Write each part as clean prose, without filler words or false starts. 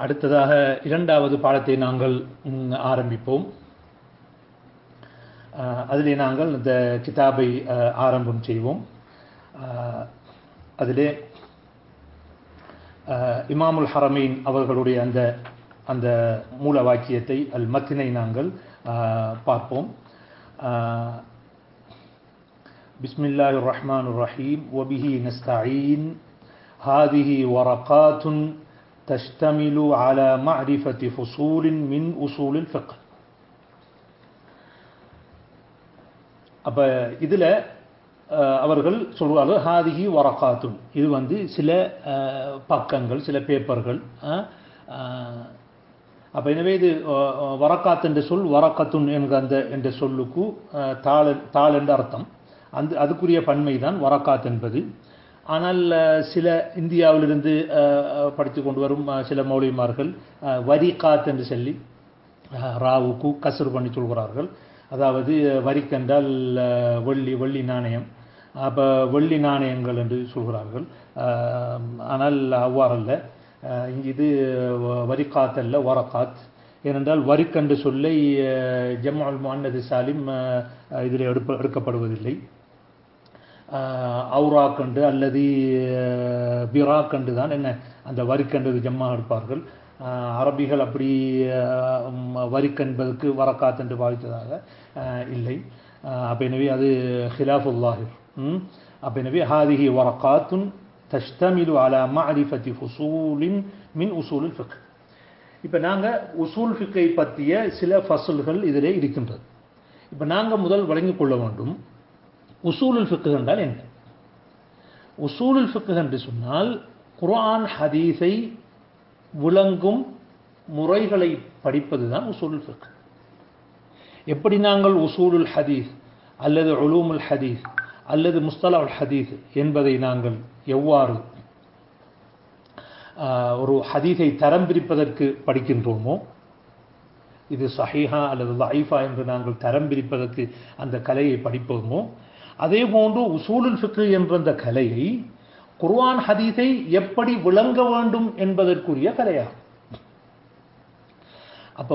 அடுத்ததாக இரண்டாவது பாடத்தை நாங்கள் ஆரம்பிப்போம். அதிலே நாங்கள் இந்த கிதாபை ஆரம்பம் செய்வோம். அதிலே இமாமுல் ஹரமைன் அவர்களுடைய அந்த மூல வாக்கியத்தை அல் மத்னை நாங்கள் பார்ப்போம். பிஸ்மில்லாஹிர் ரஹ்மானிர் ரஹீம் வபிஹி நஸ்தஈன் ஹாதிஹி வரகாத்துன் தஷ்தமிலு அலா மஅரிஃபத்தி ஃபுசூலின் மின் உசூலில் ஃபிக்ஹ். அப்ப இதுல அவர்கள் சொல்வார்கள் ஹாதிஹி வரகாத்துன், இது சில பக்கங்கள், சில பேப்பர்கள். அப்ப எனவே இது வரகாத் என்ற சொல் வரக்கத்துன் என்ற சொல்லுக்கு தாள் என்ற அர்த்தம். அதுக்குரிய பன்மை தான் வரகாத் என்பது. ஆனால் சில இந்தியாவிலிருந்து படித்து கொண்டு வரும் சில மௌலிமார்கள் வரிகாத் என்று சொல்லி ராவுக்கு கசர் பண்ணி சொல்கிறார்கள். அதாவது வரிக்கென்றால் வெள்ளி நாணயம், அப்போ வெள்ளி நாணயங்கள் என்று சொல்கிறார்கள். ஆனால் அவ்வாறல்ல, இது வரிகாத் அல்ல, வரகாத். ஏனென்றால் வரிக்கென்று சொல்லை ஜம்அல் முஅன்னத் சாலிம் இதில் எடுக்கப்படுவதில்லை. அவுராக்கண்டு அல்லது பிராக்கண்டு தான் என்ன அந்த வரிக்கண்டு ஜம்மா எடுப்பார்கள். அரபிகள் அப்படி வரிக்கென்பதற்கு வரகாத் என்று பாவித்ததாக இல்லை. அப்போ எனவே அது ஹிலாஃபுல்லாஹிர். அப்போ எனவே ஹாதிஹி வரகாத்துன் தஷ்தமிலு அலா மஅரிஃபத்தி ஃபுசூலின் மின் உசூலில் ஃபிக்ஹ். இப்போ நாங்கள் உசூல் ஃபிக்கை பற்றிய சில ஃபஸ்ல்கள் இதிலே இருக்கின்றது. இப்போ நாங்கள் முதல் வழங்கிக் கொள்ள வேண்டும், உசூலுல் ஃபிக்ஹ் என்றால் என்ன? உசூலுல் ஃபிக்ஹ் என்று சொன்னால் குர்ஆன் ஹதீஸை விளங்கும் முறைகளை படிப்பது தான் உசூலுல் ஃபிக்ஹ். எப்படி நாங்கள் உசூலுல் ஹதீஸ் அல்லது உலூமுல் ஹதீஸ் அல்லது முஸ்தலஹுல் ஹதீஸ் என்பதை நாங்கள் எவ்வாறு ஒரு ஹதீஸை தரம் பிரிப்பதற்கு படிக்கின்றோமோ, இது சஹீஹா அல்லது லைஃபா என்று நாங்கள் தரம் பிரிப்பதற்கு அந்த கலையை படிப்போமோ, அதே போன்று உசூலுல் ஃபிக்ஹ் என்ற அந்த கலையை குர்ஆன் ஹதீஸை எப்படி விளங்க வேண்டும் என்பதற்குரிய கலையாகும். அப்போ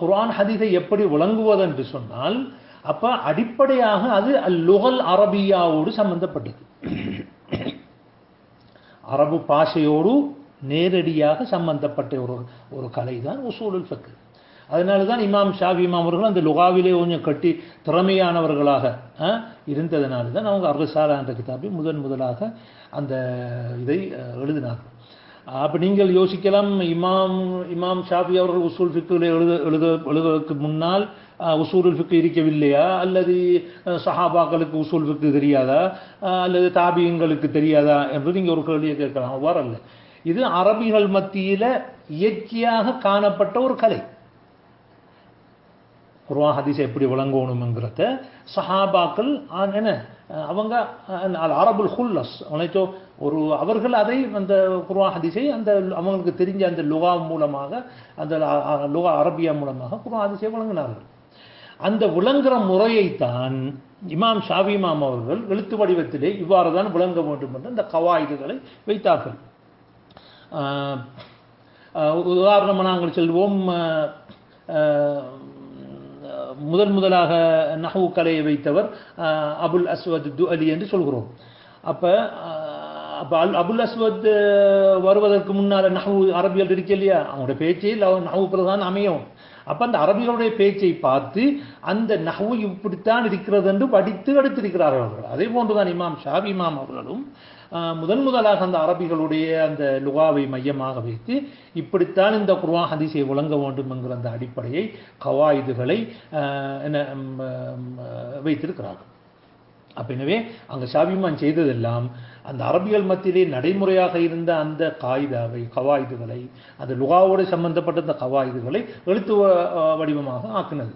குர்ஆன் ஹதீஸை எப்படி விளங்குவது என்று சொன்னால், அப்ப அடிப்படையாக அது லுகல் அரபியாவோடு சம்பந்தப்பட்டது. அரபு பாஷையோடு நேரடியாக சம்பந்தப்பட்ட ஒரு கலை தான் உசூலுல் ஃபிக்ஹ். அதனால தான் இமாம் ஷாஃபி இமாம் அவர்கள் அந்த லுகாவிலே கொஞ்சம் கட்டி திறமையானவர்களாக இருந்ததுனால தான் அவங்க அர்ரிசாலா என்ற கிதாபை முதலாக அந்த இதை எழுதினார்கள். அப்போ நீங்கள் யோசிக்கலாம், இமாம் ஷாஃபி அவர்கள் உசூல் ஃபிக்ஹில் எழுதுவதற்கு முன்னால் உசூலுல் ஃபிக்ஹ் இருக்கவில்லையா, அல்லது சஹாபாக்களுக்கு உசூல் ஃபிக்ஹ் தெரியாதா, அல்லது தாபியங்களுக்கு தெரியாதா என்று நீங்கள் ஒரு கேள்வியை கேட்கலாம். அவ்வாறல்ல, இது அரபிகள் மத்தியில் இயற்கையாக காணப்பட்ட ஒரு கலை. குர்ஆன் ஹதீஸை எப்படி விளங்கணுங்கிறத சஹாபாக்கள் என்ன அவங்க அரபுல் ஹுல்லஸ் அவர்கள் அதை அந்த குர்ஆன் ஹதீஸை அந்த அவங்களுக்கு தெரிஞ்ச அந்த லுகா மூலமாக, அந்த லுகா அரபியா மூலமாக குர்ஆன் ஹதீஸை விளங்கினார்கள். அந்த விளங்குற முறையைத்தான் இமாம் ஷாஃபி இமாம் அவர்கள் எழுத்து வடிவத்திலே இவ்வாறு தான் விளங்க வேண்டும் என்று அந்த கவாயிதுகளை வைத்தார்கள். உதாரணமாக நாங்கள் செல்வோம், முதலாக நஹ்வு கலையை வைத்தவர் அபுல் அஸ்வத் துஅலி என்று சொல்கிறோம். அப்போ அபுல் அஸ்வத் வருவதற்கு முன்னால் நஹ்வு அரபிகள் இருக்கு இல்லையா, அவங்களுடைய பேச்சில் நஹ்வு பிரதான் அமையும். அப்போ அந்த அரபிகளுடைய பேச்சை பார்த்து அந்த நஹ்வு இப்படித்தான் இருக்கிறது என்று படித்து எடுத்திருக்கிறார்கள் அவர்கள். அதே போன்றுதான் இமாம் ஷாஃபி இமாம் அவர்களும் முதலாக அந்த அரபிகளுடைய அந்த லுகாவை மையமாக வைத்து இப்படித்தான் இந்த குர்ஆன் ஹதீஸை விளங்க வேண்டும் என்கிற அந்த அடிப்படையை கவாயிதுகளை வைத்திருக்கிறார்கள். அப்ப எனவே அங்கே ஷாஃபி இமாம் செய்ததெல்லாம் அந்த அரபிகள் மத்தியிலே நடைமுறையாக இருந்த அந்த கவாயிதுகளை, அந்த லுகாவோடு சம்பந்தப்பட்ட அந்த கவாயிதுகளை எழுத்து வடிவமாக ஆக்கினது.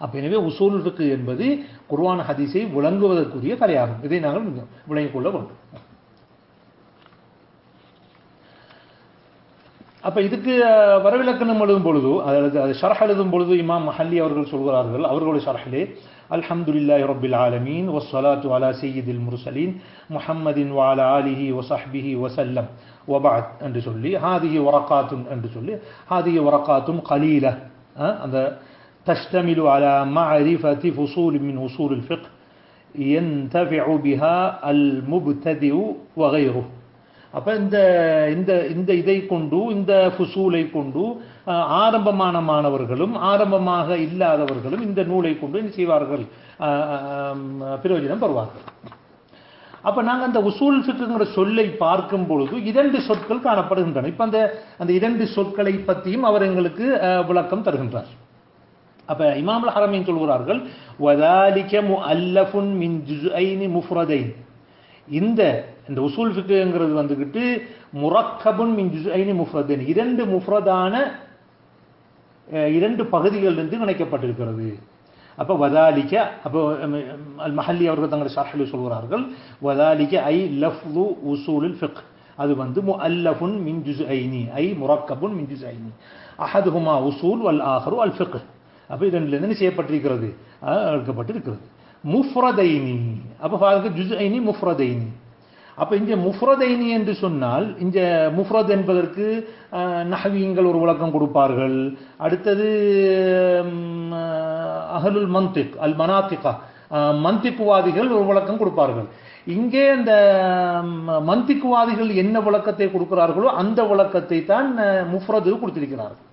அப்ப எனவே உசூலுல் ஃபிக்ஹ் என்பது குர்ஆன் ஹதீஸை விளங்குவதற்குரிய கலையாகும். இதை நாங்கள் விளங்கிக் கொள்ள வேண்டும். அப்ப இதுக்கு வரவிலக்கணம் எழுதும் பொழுது, அதாவது ஷர்ஹ் எழுதும் பொழுது இமாம் மஹல்லி அவர்கள் சொல்கிறார்கள், அவர்களுடைய ஷர்ஹிலே அல்ஹம்துலில்லாஹி ரப்பில் ஆலமீன் வஸ்ஸலாத்து அலா சய்யிதில் முர்சலீன் முஹம்மதின் வ அலா ஆலிஹி வ ஸஹ்பிஹி வஸல்லம் வ பஅத் என்று சொல்லி ஹாதிஹி வரகாத்துன் என்று சொல்லி ஹாதிஹி வரகாத்துன் கலீலா, அந்த தஷ்தமிலு அலா மஅரிஃபதி ஃபுசூல் மின் உசூலில் ஃபிக்ஹ் யன்தஃபிஉ பிஹா அல் முப்ததிஉ வ கைருஹு. அப்ப இந்த இதை கொண்டு, இந்த ஃபுசூலை கொண்டு ஆரம்பமான மாணவர்களும் ஆரம்பமாக இல்லாதவர்களும் இந்த நூலை கொண்டு என்ன செய்வார்கள், பிரயோஜனம் பெறுவார்கள். அப்ப நாங்கள் அந்த உசூல் ஃபிக்ஹ்ங்கிற சொல்லை பார்க்கும் பொழுது 2 சொற்கள் காணப்படுகின்றன. இப்ப அந்த 2 சொற்களை பற்றியும் அவர் எங்களுக்கு விளக்கம் தருகின்றார். அப்ப இமாம் அல் ஹரமைன் சொல்கிறார்கள், வதாலிக முஅல்லஃபுன் மின் ஜுஸ்ஐனி முஃப்ரதைன். இந்த உசூல் ஃபிக்ஹ்ங்கிறது வந்துகிட்டு முரக்கபுன் மின் ஜுஸ்ஐனி முஃப்ரதைன், 2 முஃப்ரதான 2 பகுதிகளிலிருந்து இணைக்கப்பட்டிருக்கிறது. அப்ப வதாலிக, அப்போ அல் மஹல்லி அவர்கள் தங்களுடைய ஷர்ஹில் சொல்கிறார்கள், வதாலிக ஐ லஃப்து உசூலுல் ஃபிக்ஹ், அது முஅல்லஃபுன் மின் ஜுஸ்ஐனி ஐ முரக்கபுன் மின் ஜுஸ்ஐனி அஹதுஹுமா உசூல் வல் ஆஹரு அல் ஃபிக்ஹ். அப்ப இதனிலிருந்து செய்யப்பட்டிருக்கிறது, எடுக்கப்பட்டிருக்கிறது. முஃப்ரதைனி, அப்ப பாருங்க ஜுஸ்ஐனி முஃப்ரதைனி. அப்ப இங்க முஃப்ரதைனி என்று சொன்னால், இங்க முஃப்ரத் என்பதற்கு நஹ்வியங்கள் ஒரு விளக்கம் கொடுப்பார்கள். அடுத்தது அஹ்லுல் மன்திக் அல் மனாத்திகா, மன்திக்வாதிகள் ஒரு விளக்கம் கொடுப்பார்கள். இங்கே இந்த மன்திக்வாதிகள் என்ன விளக்கத்தை கொடுக்கிறார்களோ அந்த விளக்கத்தை தான் முஃப்ரது கொடுத்திருக்கிறார்கள்.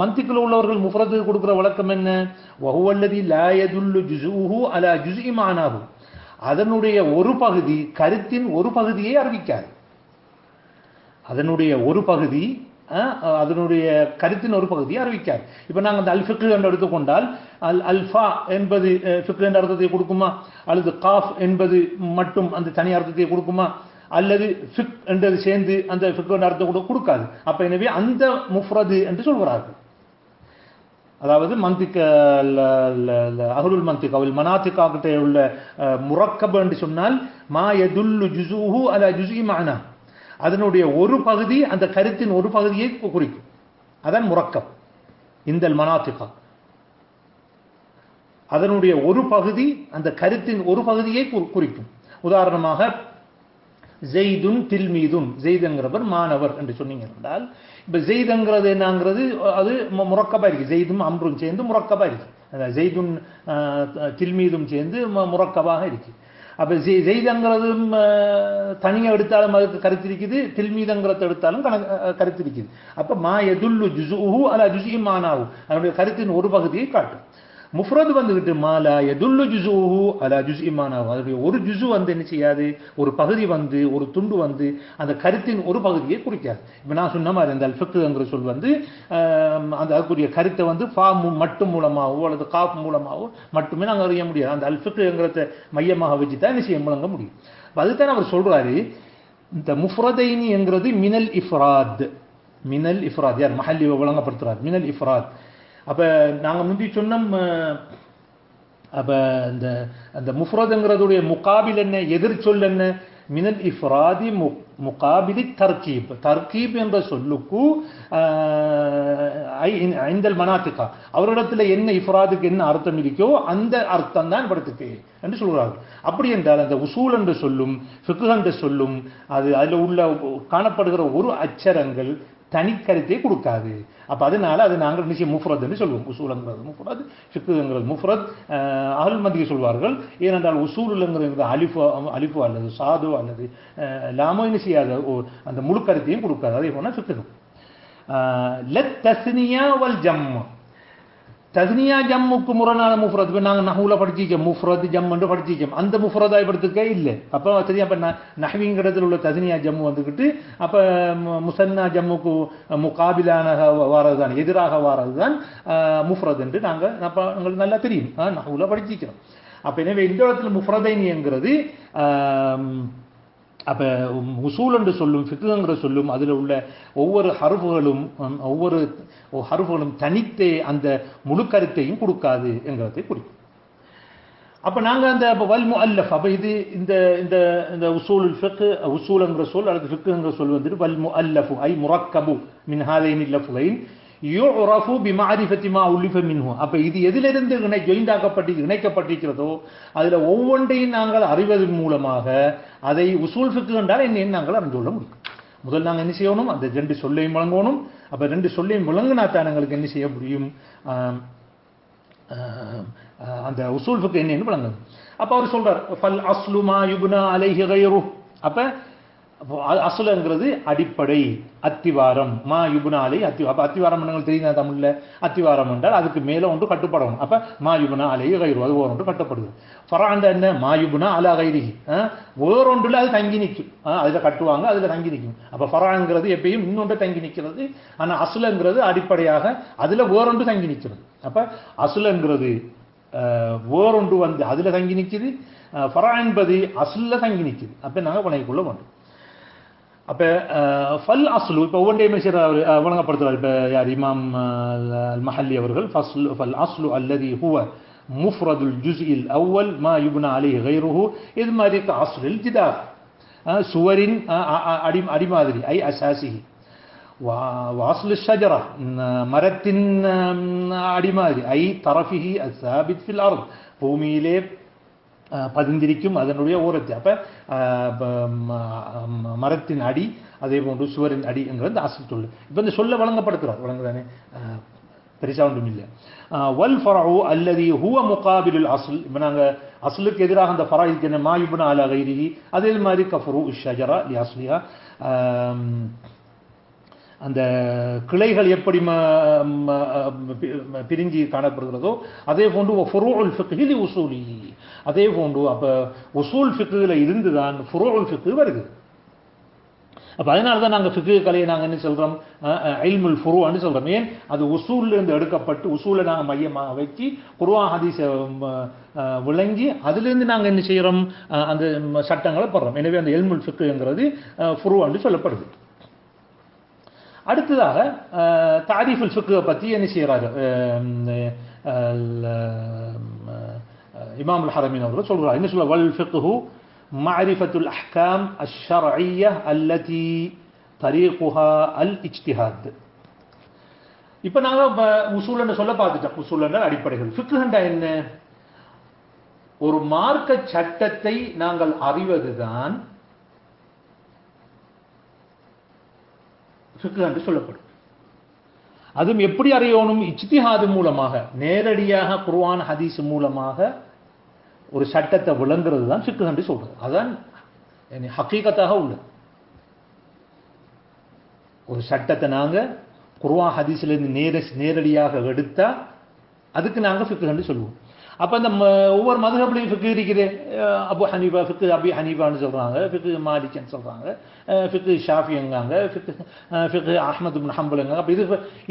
மன்திக்கில் உள்ளவர்கள் முஃப்ரது கொடுக்கிற விளக்கம் என்ன, வஹுவல்லதி லா யதுல்லு ஜுஸூஹு அலா ஜுஸ்இ மானாஹு, அதனுடைய ஒரு பகுதி கருத்தின் ஒரு பகுதியை அறிவிக்காது. அதனுடைய ஒரு பகுதி அதனுடைய கருத்தின் ஒரு பகுதியை அறிவிக்காது. இப்ப நாங்கள் அந்த அல் ஃபிக்ஹ் என்று எடுத்துக்கொண்டால், அல்ஃபா என்பது ஃபிக்ஹ் என்ற அர்த்தத்தை கொடுக்குமா, அல்லது காஃப் என்பது மட்டும் அந்த தனி அர்த்தத்தை கொடுக்குமா, அல்லது ஃபிக் என்றது சேர்ந்து அந்த ஃபிக் என்ற அர்த்தம் கூட கொடுக்காது. அப்ப எனவே அந்த முஃப்ரது என்று சொல்கிறார்கள். அதாவது மந்திக் அஹ்லுல் மந்திக் அவல் மனாத்திகா கிட்ட உள்ள முரக்கப் என்று சொன்னால் மா யதுல்லு ஜுஸூஹு அலா ஜுஸ்இ மஅனா, அதனுடைய ஒரு பகுதி அந்த கருத்தின் ஒரு பகுதியை குறிக்கும். அதான் முரக்கப். இந்த மனாத்திகா அதனுடைய ஒரு பகுதி அந்த கருத்தின் ஒரு பகுதியை குறிக்கும். உதாரணமாக ஜெய்துன் தில்மீதுன், ஜெய்துங்கிறவர் மாணவர் என்று சொன்னீங்க என்றால், இப்ப ஜெய்துங்கிறது என்னங்கிறது அது முரக்கபா இருக்கு. ஜெய்தும் அம்ரும் சேர்ந்து முரக்கபா இருக்கு. ஜெய்துன் தில்மீதும் சேர்ந்து முரக்கபாக இருக்கு. அப்ப ஜெய்துங்கிறதும் தனியா எடுத்தாலும் அதுக்கு கருத்து இருக்குது, தில்மீதுங்கிறத எடுத்தாலும் கருத்து இருக்குது. அப்ப மா யதுல்லு ஜுஸூஹு அலா ஜுஸ்இ மானாஹு, அதனுடைய கருத்தின் ஒரு பகுதியை காட்டும். முஃப்ரத் வந்துகிட்டு மாலா யதுல்லு ஜுஸூஹு அலா ஜுஸ்இ மானாஹு, அதனுடைய ஒரு ஜுஸு என்ன செய்யாது, ஒரு பகுதி ஒரு துண்டு அந்த கருத்தின் ஒரு பகுதியை குறிக்காது. இப்ப நான் சொன்ன மாதிரி அந்த அல் ஃபிக்ஹ்ங்கிற சொல் அந்த அதுக்குரிய கருத்தை ஃபா மட்டும் மூலமாகவோ அல்லது காஃப் மூலமாகவோ மட்டுமே நாங்கள் அறிய முடியாது. அந்த அல் ஃபிக்ஹ்ங்கிறத மையமாக வச்சு தான் என்ன செய்ய முழங்க முடியும். அதுதான் அவர் சொல்றாரு, இந்த முஃப்ரதைனி என்கிறது மினல் இஃப்ராத். மினல் இஃப்ராத் யார் மஹல்லி வழங்கப்படுத்துறார், மினல் இஃப்ராத். அப்ப நாங்க முந்தி சொன்னோம், அப்ப அந்த முஃப்ரதுங்கிறதுடைய முகாபில் என்ன, எதிர் சொல் என்ன, மினல் இஃப்ராதி முகாபிலி தர்கீப். தர்கீப் என்ற சொல்லுக்கு ஐந்தல் மனாத்திகா அவரிடத்துல என்ன இஃப்ராதுக்கு என்ன அர்த்தம் இருக்கோ அந்த அர்த்தம் தான் படுத்துக்கு என்று சொல்கிறார்கள். அப்படி என்றால் அந்த உசூல் என்று சொல்லும் ஃபிக்ஹ் என்று சொல்லும் அதுல உள்ள காணப்படுகிற ஒரு அச்சரங்கள் தனிக்கருத்தை கொடுக்காது. அப்ப அதனால அது நாங்கள் நிச்சயம் முஃப்ரத் என்று சொல்லுவோம். உசூலுங்கிறது முஃப்ரத், ஃபிக்ஹுங்கிறது முஃப்ரத். அஹ்லுல் மந்திக் சொல்வார்கள், ஏனென்றால் உசூலுங்கிறது அலிஃபு அல்லது சாது அல்லது லாமோ செய்யாத அந்த முழு கருத்தையும் கொடுக்காது. அதே போல ஃபிக்ஹ் லத் தஸ்னியா வல் ஜம், தஸ்னியா ஜம்முக்கு முரணான முஃப்ரத். இப்போ நாங்கள் நஹூல படிச்சிக்கோம் முஃப்ரத் ஜம் என்று படிச்சிக்கோம், அந்த முஃப்ரதாய் படுத்துக்க இல்லை. அப்போ சரி, அப்போ நஹ்விங்கிறதுல உள்ள தஸ்னியா ஜம்மு வந்துக்கிட்டு அப்போ முசன்னா ஜம்முக்கு முகாபிலான வாரது தான், எதிராக வாரது தான் முஃப்ரத் என்று உங்களுக்கு நல்லா தெரியும், நஹூல படிச்சிக்கிறோம். அப்போ எனவே இந்த இடத்துல முஃப்ரதைனிங்கிறது அப்ப உசூல் என்று சொல்லும் ஃபிக்ஹ்ங்கிற சொல்லும் அதில் உள்ள ஒவ்வொரு ஹர்ஃபுகளும் தனித்தே அந்த முழு கருத்தையும் கொடுக்காது என்கிறதை குறிக்கும். அப்போ நாங்கள் அந்த வல் முஅல்லஃப் அப்போ இது இந்த இந்த இந்த உசூல் ஃபிக்ஹ் உசூல்ங்கிற சொல் அல்லது ஃபிக்ஹ்ங்கிற சொல் வந்துட்டு வல் முஅல்லஃபு ஐ முரக்கபு மின் ஹாதைனி லஃப்லைன் யுரஃபு பிமஅரிஃபத்தி மா உல்லிஃப மின்ஹு. அப்போ இது எதிலிருந்து இணைக்கப்பட்டிருக்கிறதோ அதில் ஒவ்வொன்றையும் நாங்கள் அறிவதன் மூலமாக அதை உசூல் ஃபிக்ஹ் என்றால் என்ன நாங்கள் அறிந்து கொள்ள முடியும். முதல் நாங்கள் என்ன செய்யணும், அந்த ரெண்டு சொல்லையும் வழங்கணும். அப்போ ரெண்டு சொல்லையும் விளங்கினா தான் எங்களுக்கு என்ன செய்ய முடியும், அந்த உசூல் ஃபிக்ஹ் என்னன்னு விளங்கணும். அப்போ அவர் சொல்றார் ஃபல் அஸ்லு மா யுப்னா அலைஹி கைரு. அப்போ அஸ்லுங்கிறது அடிப்படை, அத்திவாரம், மா யுப்னா அலை அப்போ அத்திவாரம் எங்களுக்கு தெரியுங்க தமிழ்ல. அத்திவாரம் என்றால் அதுக்கு மேலே ஒன்று கட்டுப்படணும். அப்போ மா யுப்னா அலை கைரு அது ஒன்று கட்டப்படுது. ஃபராண்ட என்ன மா யுப்னா அலா கைரிஹி வேறொன்றுல அது தங்கி நிற்கும். அதில் கட்டுவாங்க, அதில் தங்கி நிற்கும். அப்போ ஃபராங்கிறது எப்பயும் இன்னொன்று தங்கி நிற்கிறது. ஆனால் அஸ்லுங்கிறது அடிப்படையாக அதில் வேறொன்று தங்கி நிற்கிறது. அப்போ அஸ்லுங்கிறது வேறொன்று வந்து அதில் தங்கி நிற்குது, ஃபரா என்பது அஸ்லில் தங்கி நிற்குது. அப்போ நாங்கள் வணங்கிக்கொள்ள வேண்டும். அப்போ ஃபல் அஸ்லு இப்போ ஒவ்வொன்றையுமே சில வழங்கப்படுத்துகிறார். இப்போ யார் இமாம் அல் மஹல்லி அவர்கள் ஃபல் அஸ்லு அல்லதி ஹுவ முஃப்ரதுல் ஜுஸ்இல் அவ்வல் மா யுப்னா அலைஹி கைருஹு இது மாதிரி அஸ்லுல் ஜிதார் சுவரின் அடிமாதிரி ஐ அசாசிஹி வாஸ்லு ஷஜரா மரத்தின் அடிமாதிரி ஐ தரஃபிஹி அஸ்ஸாபித் ஃபில் அர்த் பூமியிலே பதிந்திருக்கும் அதனுடைய ஓரத்தை. அப்போ மரத்தின் அடி அதே போன்று சுவரின் அடி என்கிறது அசல் சொல்லு. இப்போ இந்த சொல்ல வழங்குதானே பெருசாக ஒன்றும் இல்லை. வல் ஃபரஉ அல்லதி ஹுவ முகாபிலுல் அஸ்ல். இப்போ நாங்கள் அஸ்லுக்கு எதிராக அந்த ஃபரா இதுக்கு என்ன மா யுப்னா அலா கைரிஹி அதே மாதிரி கஃபரு ஷஜரா லி அஸ்லிஹா அந்த கிளைகள் எப்படி பிரிஞ்சு காணப்படுகிறதோ அதே போன்று ஃபுரூஉல் ஃபிக்ஹி லி உசூலிஹி அதே போன்று அப்போ உசூல் ஃபிக்ஹில் இருந்து தான் ஃபுரூஉல் ஃபிக்ஹ் வருது. அப்போ அதனால தான் நாங்கள் ஃபிக்ஹ் கலையை நாங்கள் என்ன சொல்கிறோம், இல்முல் ஃபுரூன்னு சொல்கிறோம். ஏன் அது உசூல்லேருந்து எடுக்கப்பட்டு உசூலை நாங்கள் மையமாக வச்சு குர்ஆன் ஹதீஸை விளங்கி அதிலிருந்து நாங்கள் என்ன செய்கிறோம், அந்த சட்டங்களை போடுறோம். எனவே அந்த இல்முல் ஃபிக்ஹ்ங்கிறது ஃபுரூன்னு சொல்லப்படுது. அடுத்ததாக தாரீஃபுல் ஃபிக்ஹ் பற்றி என்ன செய்கிறாரு இமாம் அல் ஹரமீன் அவர்கள் சொல்கிறார். என்ன சொல்ல வல் ஃபிக்ஹு மஅரிஃபத்துல் அஹ்காம் அஷ்ஷர்இய்யா அல்லதி தரீகுஹா அல் இஜ்திஹாத். இப்போ நாங்கள் உசூல்னு சொல்ல பார்த்துட்டோம். உசூல்னா அடிப்படைகள். ஃபிக்ஹ்ண்டா என்ன, ஒரு மார்க்க சட்டத்தை நாங்கள் அறிவதுதான் ஃபிக்ஹ் என்று சொல்லப்படும். அதுவும் எப்படி அறியணும், இஜ்திஹாது மூலமாக, நேரடியாக குர்ஆன் ஹதீஸ் மூலமாக ஒரு சட்டத்தை விளங்குறது தான் ஃபிக்ஹ் என்று சொல்றது. அதான் ஹக்கீகத்தாக உள்ளது. ஒரு சட்டத்தை நாங்கள் குர்ஆன் ஹதீஸ்லேருந்து நேரடியாக எடுத்தா அதுக்கு நாங்கள் ஃபிக்ஹ் என்று சொல்லுவோம். அப்போ அந்த ஒவ்வொரு மதுஹப்லையும் ஃபிக்ஹ் இருக்குது. அபு ஹனீஃபா ஃபிக்ஹ் அபி ஹனீஃபான்னு சொல்கிறாங்க, ஃபிக்ஹ் மாலிக்னு சொல்கிறாங்க, ஃபிக்ஹ் ஷாஃபிங்காங்க, ஃபிக்ஹ் அஹ்மத் இப்னு ஹம்பல்ங்காங்க. அப்போ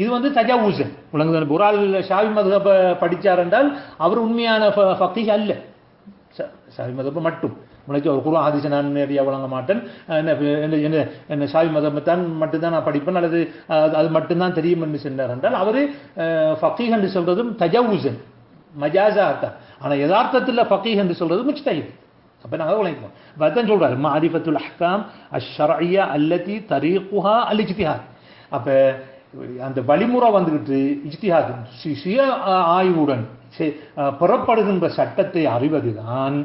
இது வந்து தஜாவூஸ் விளங்குது. ஒரு ஆள் ஷாஃபி மதுஹபை படித்தார் என்றால் அவர் உண்மையான ஃபக்கீஹ் அல்ல. ஷாஃபி மதுஹபை மட்டும் உனக்கு ஒரு குர்ஆன் ஹதீஸை நான் நேரடியாக வழங்க மாட்டேன், என்ன ஷாஃபி மதுஹபை தான் மட்டும்தான் நான் படிப்பேன் அல்லது அது மட்டும்தான் தெரியும் என்று சொன்னார் என்றால் அவர் ஃபக்கீஹ் என்று சொல்கிறதும் தஜாவூஸன் மஜாஸாத்தா. ஆனால் யதார்த்தத்தில் ஃபக்கீஹ் என்று சொல்றது முஜ்தஹித். அப்போ நாங்கள் விளங்கிப்போம். அதான் சொல்றாரு மஅரிஃபத்துல் அஹ்காம் அஷ்ஷர்இய்யா அல்லதி தரீகுஹா அல் இஜ்திஹாத். அப்போ அந்த வழிமுறை வந்துக்கிட்டு இஜ்திஹாத் சுய ஆய்வுடன் புறப்படுகின்ற சட்டத்தை அறிவதுதான்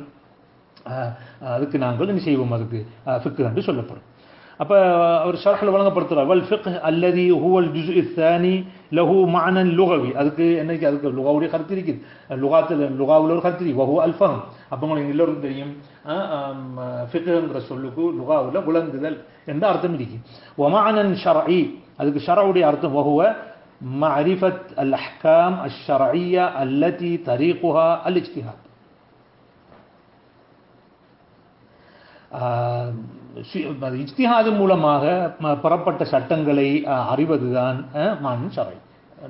அதுக்கு நாங்கள் என்ன செய்வோம், அதுக்கு ஃபிக்ஹ் என்று சொல்லப்படும். அப்போ அவர் ஷர்ஹில் வழங்கப்படுத்துகிறார் வல் ஃபிக்ஹ் அல்லதி ஹுவல் ஜுஸ்உ த்ஸானி லஹு மஅனன் லுகவி. அதுக்கு என்னைக்கு அதுக்கு லுகாவுடைய கருத்து இருக்குது. லுகாவில் ஒரு கருத்து வஹு அல் ஃபஹம். அப்போ உங்களுக்கு எல்லோருக்கும் தெரியும் ஃபிக்ஹ்ங்கிற சொல்லுக்கு லுகாவில் விளங்குதல் என்ற அர்த்தம் இருக்கு. வ மஅனன் ஷர்இ அதுக்கு ஷர்உடைய அர்த்தம் வஹுவ மஅரிஃபத் அல் அஹ்காம் அஷ்ஷர்இய்யா அல்லதி தரீகுஹா அல் இஜ்திஹாத். இஜ்திஹாது மூலமாக பெறப்பட்ட சட்டங்களை அறிவதுதான் மான் ஷர்இ.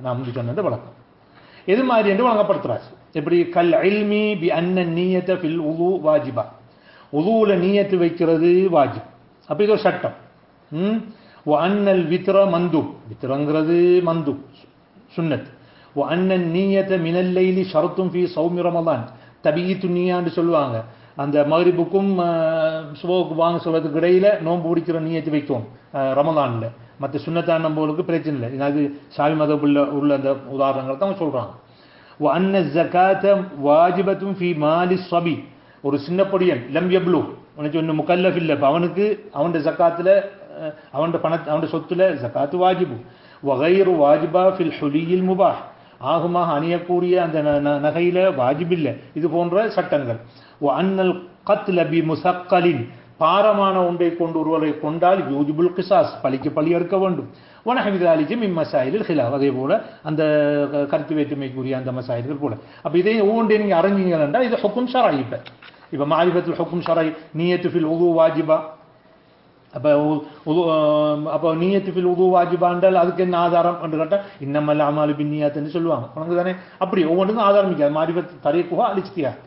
நாம் சொன்னது வழக்கம். எது மாதிரி என்று வழங்கப்படுத்துறாரு. எப்படி கல் இல்மி பி அன்ன நியத ஃபில் உது வாஜிபா. உதுவுல நியத்து வைக்கிறது வாஜிப். அப்போ இது ஒரு சட்டம். வ அன்னல் வித்ர மந்துப். வித்ரங்கிறது மந்துப் சுன்னத். வ அன்னன் நியத மினல் லைலி ஷர்த்தும் ஃபி ஸௌமி ரமலான். தபீத்து நியான்னு சொல்லுவாங்க. அந்த மக்ரிபுக்கும் சுபஹுக்கும் வாங்க சொல்றதுக்கு இடையில நோன்பு பிடிக்கிற நியத்து வைக்கும் ரமலான்ல. மற்ற சுன்னத்தான நோன்புகளுக்கு பிரச்சனை இல்லை. அது ஷாஃபி மதஹ்புல உள்ள அந்த உதாரணங்கள் தான் சொல்றாங்க. وأن الزكاة واجبة في مال الصبي. ஒரு சின்ன பொடியன் லம் யப்லு, உனக்கு ஒன்று முகல்லஃப் இல்லை, அவனுக்கு அவன் ஜக்காத்தில் அவன் சொத்துல ஜக்காத்து வாஜிபு. வகைரு வாஜிபா ஃபில் ஹுலியில் முபாஹ், ஆகுமாக அணியக்கூடிய அந்த நகையில வாஜிப் இல்லை. இது போன்ற சட்டங்கள். அன்னல் கத்ல பி முசக்கலின், பாரமான ஒன்றை கொண்டு ஒருவரை கொண்டால் யூஜிபுல் கிசாஸ், பழிக்கு பழி எடுக்க வேண்டும். வனஹவிதாலிக்கு மின் மசாயிலில் ஹிலாஃப், அதே போல அந்த கருத்து வேற்றுமைக்குரிய அந்த மசாயில்கள் போல. அப்போ இதை ஒவ்வொன்றை நீங்கள் அறிஞ்சீங்கன்னா இது ஹுக்கும் ஷரஈ. இப்போ மாரிஃபத்துல் ஹுக்கும் ஷரஈ, நியத்து ஃபில் உது வாஜிபா. அப்போ நியத்து ஃபில் உது வாஜிபான்றால் அதுக்கு என்ன ஆதாரம் என்று கேட்டால் இன்னமல் அமாலு பின் நியாத்துன்னு சொல்லுவாங்க. உனக்கு தானே அப்படி ஒவ்வொன்றுக்கும் ஆதாரம் இருக்காது. மாரிஃபத் தரீக்குஹா அல் இஜ்திஹாத்.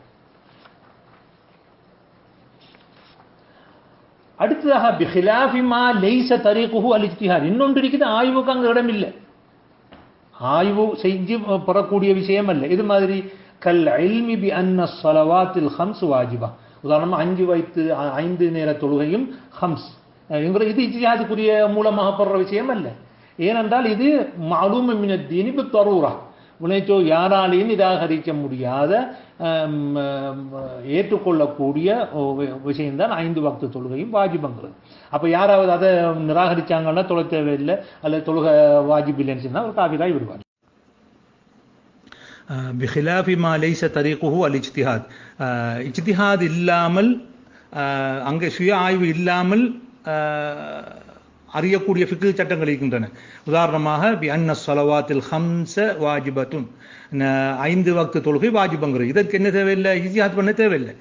அடுத்ததாக பிஹிலாஃபி மா லைஸ தரீக்குஹு அல் இஜ்திஹாத், இன்னொன்று இருக்குது, ஆய்வுக்கு அங்கே இடம் இல்லை, ஆய்வு செஞ்சு பெறக்கூடிய விஷயம் அல்ல. இது மாதிரி கல் இல்மி பி அன்ன ஸலவாத்தில் ஹம்ஸ் வாஜிபா, உதாரணமாக 5 நேர தொழுகையும் ஹம்ஸ், இது இஜ்திஹாதுக்குரிய மூலமாக பெற விஷயம் அல்ல. ஏனென்றால் இது மஅலூம் மினத் தீனி பித்தரூரா, உனைச்சோ யாராலையும் நிராகரிக்க முடியாத ஏற்றுக்கொள்ளக்கூடிய விஷயம்தான் 5 வக்து தொழுகையும் வாஜிபங்கிறது. அப்போ யாராவது அதை நிராகரிச்சாங்கன்னா தொழ தேவையில்லை அல்லது தொழுகை வாஜிப் இல்லைன்னு சொன்னால் ஒரு காஃபிராய் விடுவார். பிஹிலாஃபி மா லைஸ தரீக்குஹு அல் இஜ்திஹாத், இஜ்திஹாத் இல்லாமல் அங்கே சுய ஆய்வு இல்லாமல் அறியக்கூடிய ஃபிக்ஹ் சட்டங்கள் இருக்கின்றன. உதாரணமாக பி அன்ன ஸலவாத்தில் ஹம்ஸ வாஜிபத்துன், 5 வக்து தொழுகை வாஜிபங்கிறது. இதற்கு என்ன தேவையில்லை, இஜ்திஹாத் பண்ண தேவையில்லை,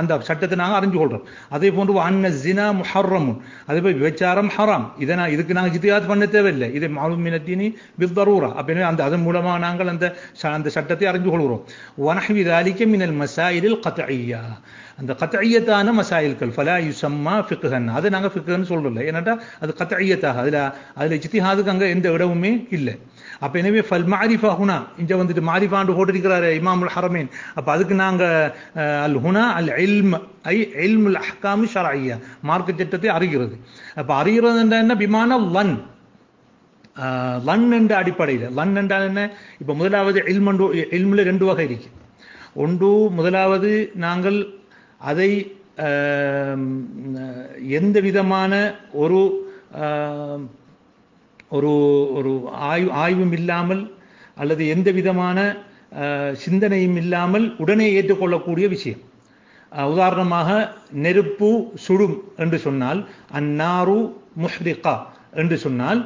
அந்த சட்டத்தை நாங்கள் அறிஞ்சு கொள்றோம். அதே போன்று அன்ன ஜினா முஹர்ரமுன், அதே போய் விபச்சாரம் ஹராம், இதுக்கு நாங்கள் இஜ்திஹாத் பண்ண தேவையில்லை, இது மஅலூம் மினத் தீனி பித்தரூரா, அப்படின்னு அதன் மூலமாக நாங்கள் அந்த சட்டத்தை அறிஞ்சு கொள்கிறோம். வனஹ்வி ذلك மினல் மசாயிலில் கத்இய்யா, அந்த கத்இய்யத்தான மசாயில்கள் ஃபலா யுஸம்மா ஃபிக்ஹன், அதை நாங்கள் ஃபிக்ஹ்னு சொல்றோம். ஏன்னா அது கத்இய்யத்தாக, அதில் இஜ்திஹாதுக்கு அங்கே எந்த இடமுமே இல்லை. அப்போ எனவே ஃபல் மாரிஃபா ஹுனா, இங்கே வந்துட்டு மாரிஃபாண்டு போட்டிருக்கிறாரு இமாமுல் ஹரமீன். அப்போ அதுக்கு நாங்கள் அல் ஹுனா அல் இல்ம் ஐ இல்முல் அஹ்காமு ஷர்இய்யா, மார்க்க சட்டத்தை அறிகிறது. அப்போ அறிகிறது என்ன பிமான லன், லன் என்ற அடிப்படையில். லன் என்றால் என்ன, இப்போ முதலாவது இல்முல 2 வகை இருக்கு. ஒன்று, முதலாவது நாங்கள் அதை எந்த விதமான ஒரு ஒரு ஆய்வும் இல்லாமல் அல்லது எந்த விதமான சிந்தனையும் இல்லாமல் உடனே ஏற்றுக்கொள்ளக்கூடிய விஷயம். உதாரணமாக நெருப்பு சுடும் என்று சொன்னால், அன்னாரு முஹ்ரிகா என்று சொன்னால்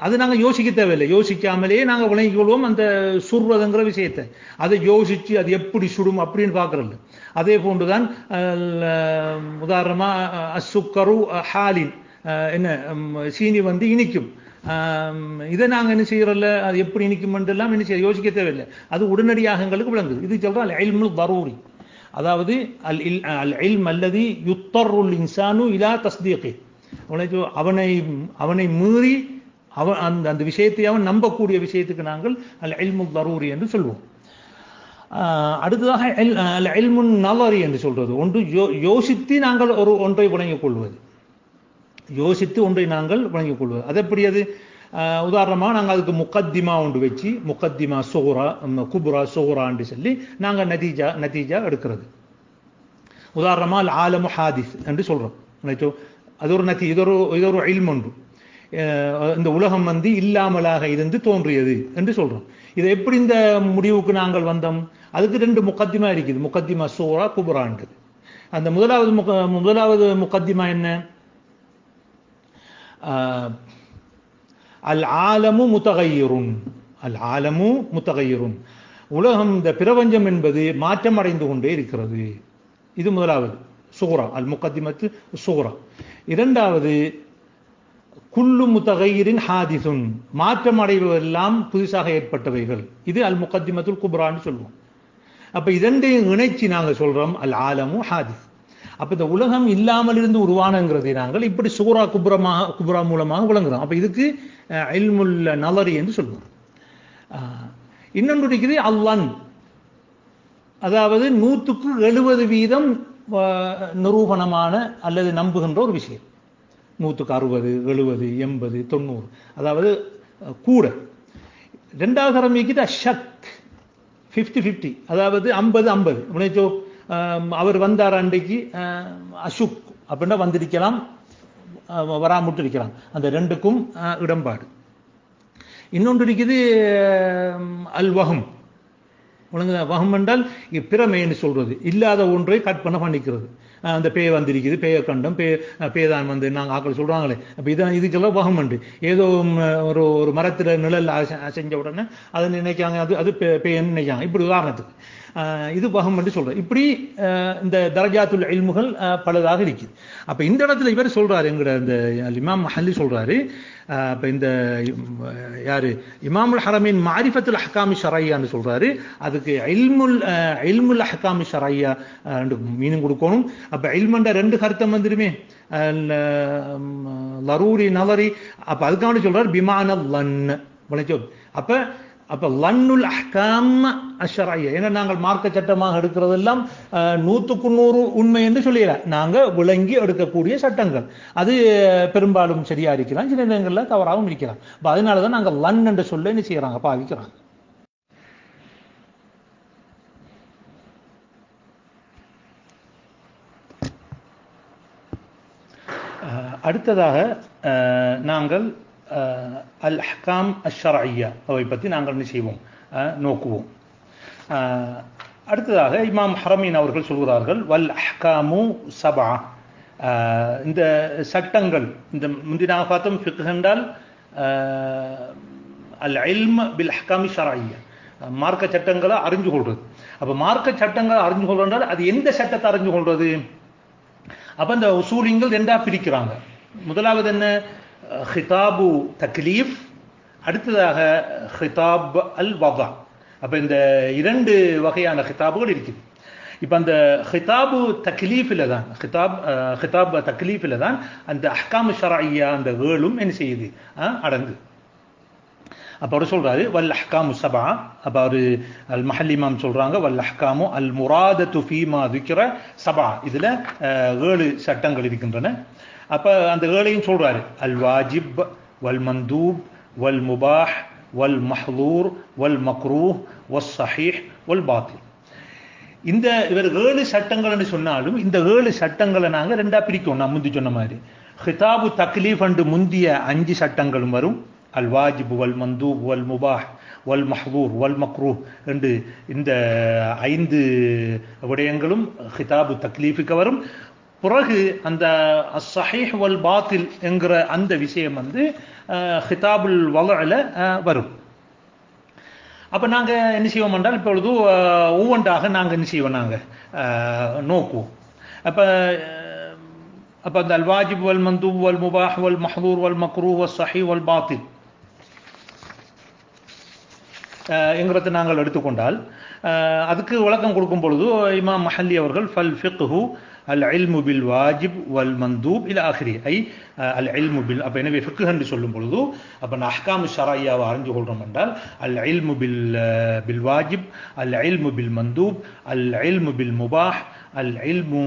அது நாங்கள் யோசிக்க தேவையில்லை, யோசிக்காமலே நாங்கள் விளங்கிக் கொள்வோம் அந்த சுடுறதுங்கிற விஷயத்தை. அதை யோசித்து அது எப்படி சுடும் அப்படின்னு பார்க்கறது. அதே போன்றுதான் உதாரணமாக அசுக்கரு ஹாலின், என்ன சீனி வந்து இனிக்கும், இதை நாங்கள் என்ன செய்யறதில்ல, அது எப்படி இனிக்கும் என்றெல்லாம் என்ன செய்ய யோசிக்க தேவையில்லை, அது உடனடியாக எங்களுக்கு விளங்குது. இது சொல்கிறோம் அல் இல்முல் தரூரி, அதாவது அல் இல்ம் அல்லதி யுத்தருல் இன்சானு இலா தஸ்தீகி, அவனை மீறி அந்த விஷயத்தை அவன் நம்பக்கூடிய விஷயத்துக்கு நாங்கள் அல் இல்முல் தரூரி என்று சொல்வோம். அடுத்ததாக அல் இல்முன் நலரி என்று சொல்றது, ஒன்று யோசித்து நாங்கள் ஒன்றை விளங்கிக் கொள்வது, யோசித்து ஒன்றை நாங்கள் வழங்கிக் கொள்வது. அது எப்படி, அது உதாரணமாக நாங்கள் அதுக்கு முக்கத்திமா ஒன்று வச்சு, முக்கத்திமா சோரா குப்ரா சோரான்னு சொல்லி நாங்கள் நதீஜா எடுக்கிறது. உதாரணமாக அல் ஆலமு ஹாதிஸ் என்று சொல்கிறோம். அது ஒரு இது ஒரு இல்ம் ஒன்று. இந்த உலகம் வந்து இல்லாமலாக இருந்து தோன்றியது என்று சொல்கிறோம். இதை எப்படி இந்த முடிவுக்கு நாங்கள் வந்தோம், அதுக்கு 2 முக்கத்திமா இருக்குது, முக்கத்திமா சோரா குப்ரான்றது. அந்த முதலாவது முக்கத்திமா என்ன, அல் ஆலமு முத்தகையிருன், அல் ஆலமு முத்தகையிருன், உலகம் இந்த பிரபஞ்சம் என்பது மாற்றம் அடைந்து கொண்டே இருக்கிறது. இது முதலாவது சுகுரா, அல் முகத்திமத்து சுகுரா. இரண்டாவது குல்லு முத்தகையிரின் ஹாதிசுன், மாற்றம் அடைவதெல்லாம் புதுசாக ஏற்பட்டவைகள். இது அல் முகத்திமத்துல் குப்ரான்னு சொல்லுவோம். அப்ப இரண்டையும் இணைச்சி நாங்கள் சொல்றோம் அல் ஆலமு ஹாதிஸ். அப்ப இந்த உலகம் இல்லாமல் இருந்து உருவானங்கிறதை நாங்கள் இப்படி சூரா குப்ரா மூலமாக விளங்குறோம். அப்ப இதுக்கு இல்முல் நலரி என்று சொல்லுவோம். இன்னொன்று இருக்குது அல்லன், அதாவது 100% நிரூபணமான அல்லது நம்புகின்ற ஒரு விஷயம். 160, 70, 80, 90, அதாவது கூட. ரெண்டாவது தரம் ஷக் 50-50, அதாவது 50-50. அவர் வந்தார் அன்றைக்கு அசுக் அப்படின்னா வந்திருக்கலாம், வராமட்டு இருக்கலாம். அந்த ரெண்டுக்கும் இடம்பாடு. இன்னொன்று இருக்குது அல் வஹம். வஹம் என்றால் பிரமைன்னு சொல்றது, இல்லாத ஒன்றை கற்பனை பண்ணிக்கிறது. அந்த பேய் வந்திருக்குது, பேய கண்டம், பேதான் வந்து நாங்கள் ஆக்கள் சொல்றாங்களே, அப்போ இதான் இதுக்கெல்லாம் வஹம் உண்டு. ஏதோ ஒரு மரத்தில் நிழல் செஞ்ச உடனே அதை நினைக்காங்க, அது பேயன்னு நினைக்காங்க. இப்படி உதாரணத்துக்கு இது வஹம் என்று சொல்றாரு. இப்படி இந்த தரஜாத்துல் இல்முகள் பலதாக இருக்குது. அப்ப இந்த இடத்துல இவர் சொல்றாரு, என்கிற இந்த இமாம் மஹல்லி சொல்றாரு, இப்ப இந்த யாரு இமாமுல் ஹரமின் மாரிஃபத்துல் அஹ்காமி ஷரையான்னு சொல்றாரு. அதுக்கு இல்முல் அஹ்காமி ஷரையா மீனிங் கொடுக்கணும். அப்ப இல்மண்ட ரெண்டு கருத்தம் வந்துருமே, லரூரி நலரி. அப்ப அதுக்கான சொல்றாரு பிமான லன். அப்ப லன்னுல் அஹ்காம் அஷ்ஷரையா, ஏன்னா நாங்கள் மார்க்க சட்டமாக எடுக்கிறதெல்லாம் 100% உண்மை என்று சொல்லிடலாம். நாங்க விளங்கி எடுக்கக்கூடிய சட்டங்கள் அது பெரும்பாலும் சரியா இருக்கலாம், சில நேரங்களில் தவறாகவும் இருக்கலாம். அதனாலதான் நாங்கள் லன் என்று சொல்ல என்ன செய்யறாங்க, பாவிக்கிறாங்க. அடுத்ததாக நாங்கள் அல் அஹ்காம் அஷ்ஷரையா அவை பற்றி நாங்கள் என்ன செய்வோம், நோக்குவோம். அடுத்ததாக இமாம் ஹரமீன் அவர்கள் சொல்கிறார்கள், வல் அஹ்காமு சபா. இந்த சட்டங்கள், இந்த முந்தினாக பார்த்தோம் ஃபிக்ஹ் என்றால் அல் இல்ம் பில் அஹ்காமி ஷரையா, மார்க்க சட்டங்களை அறிஞ்சு கொள்றது. அப்ப மார்க்க சட்டங்களை அறிஞ்சு கொள்றால் அது எந்த சட்டத்தை அறிஞ்சு கொள்றது? அப்ப இந்த உசூலிங்கள் ரெண்டா பிரிக்கிறாங்க. முதலாவது என்ன, ஹிதாபு தக்லீஃப், அடுத்ததாக ஹிதாப் அல் வதா. அப்ப இந்த இரண்டு வகையான ஹிதாபுகள் இருக்குது. இப்ப அந்த ஹிதாபு தக்லீஃபில் தான் ஹிதாப் தக்லீஃபில் தான் அந்த அஹ்காம் ஷரையா அந்த ஏழும் என்ன செய்யுது, அடங்கு. அப்ப அவர் சொல்றாரு வல் அஹ்காமு சபா. அப்ப அவரு அல் மஹல்லி இமாம் சொல்றாங்க வல் அஹ்காமு அல் முராதத்து ஃபீமா ذكر சபா. இதுல 7 சட்டங்கள் இருக்கின்றன. அப்ப அந்த 7ஐயும் சொல்றாரு, அல் வாஜிப் வல் மந்தூப் வல் முபாஹ் வல் மஹ்தூர் வல் மக்ரூஹ் வல் ஸஹீஹ் வல் பாத்தில். இந்த இவர் 7 சட்டங்கள் சொன்னாலும் இந்த 7 சட்டங்களை நாங்க ரெண்டா பிரிக்கணும். நான் முந்தி சொன்ன மாதிரி ஹிதாபு தக்லீஃப் அண்டு முந்திய 5 சட்டங்களும் வரும். அல் வாஜிப் வல் மந்தூப் வல் முபாஹ் வல் மஹ்தூர் வல் மக்ரூஹ் என்று இந்த 5 விடயங்களும் ஹிதாபு தக்லீஃபுக்கு வரும். பிறகு அந்த ஸஹீஹ் வல் பாத்தில் என்கிற அந்த விஷயம் வந்து ஹிதாபுல் வலஅல வரும். அப்ப நாங்க என்ன செய்வோம் என்றால் இப்பொழுது ஒவ்வொன்றாக நாங்க என்ன செய்வோம், நாங்க நோக்குவோம். அப்ப அந்த அல் வாஜிப் வல் மந்தூப் வல் முபாஹ் வல் மஹ்தூர் வல் மக்ரூஹ் வல் ஸஹீஹ் வல் பாத்தில் என்கிறத நாங்கள் எடுத்துக்கொண்டால் அதுக்கு விளக்கம் கொடுக்கும் பொழுது இமாம் மஹல்லி அவர்கள் ஃபல் ஃபிக்ஹு அல் இல்மு பில் வாஜிப் வல் மந்தூப் இல ஆஹிரி. ஐ அல் இல்மு பில். அப்ப எனவே ஃபிக்ஹ் என்று சொல்லும் பொழுது அப்ப அஹ்காம் ஷரையாவை அறிஞ்சு கொள்றோம் என்றால் அல் இல்மு பில் வாஜிப், அல் இல்மு பில் மந்தூப், அல் இல்மு பில் முபாஹ், அல் இல்மு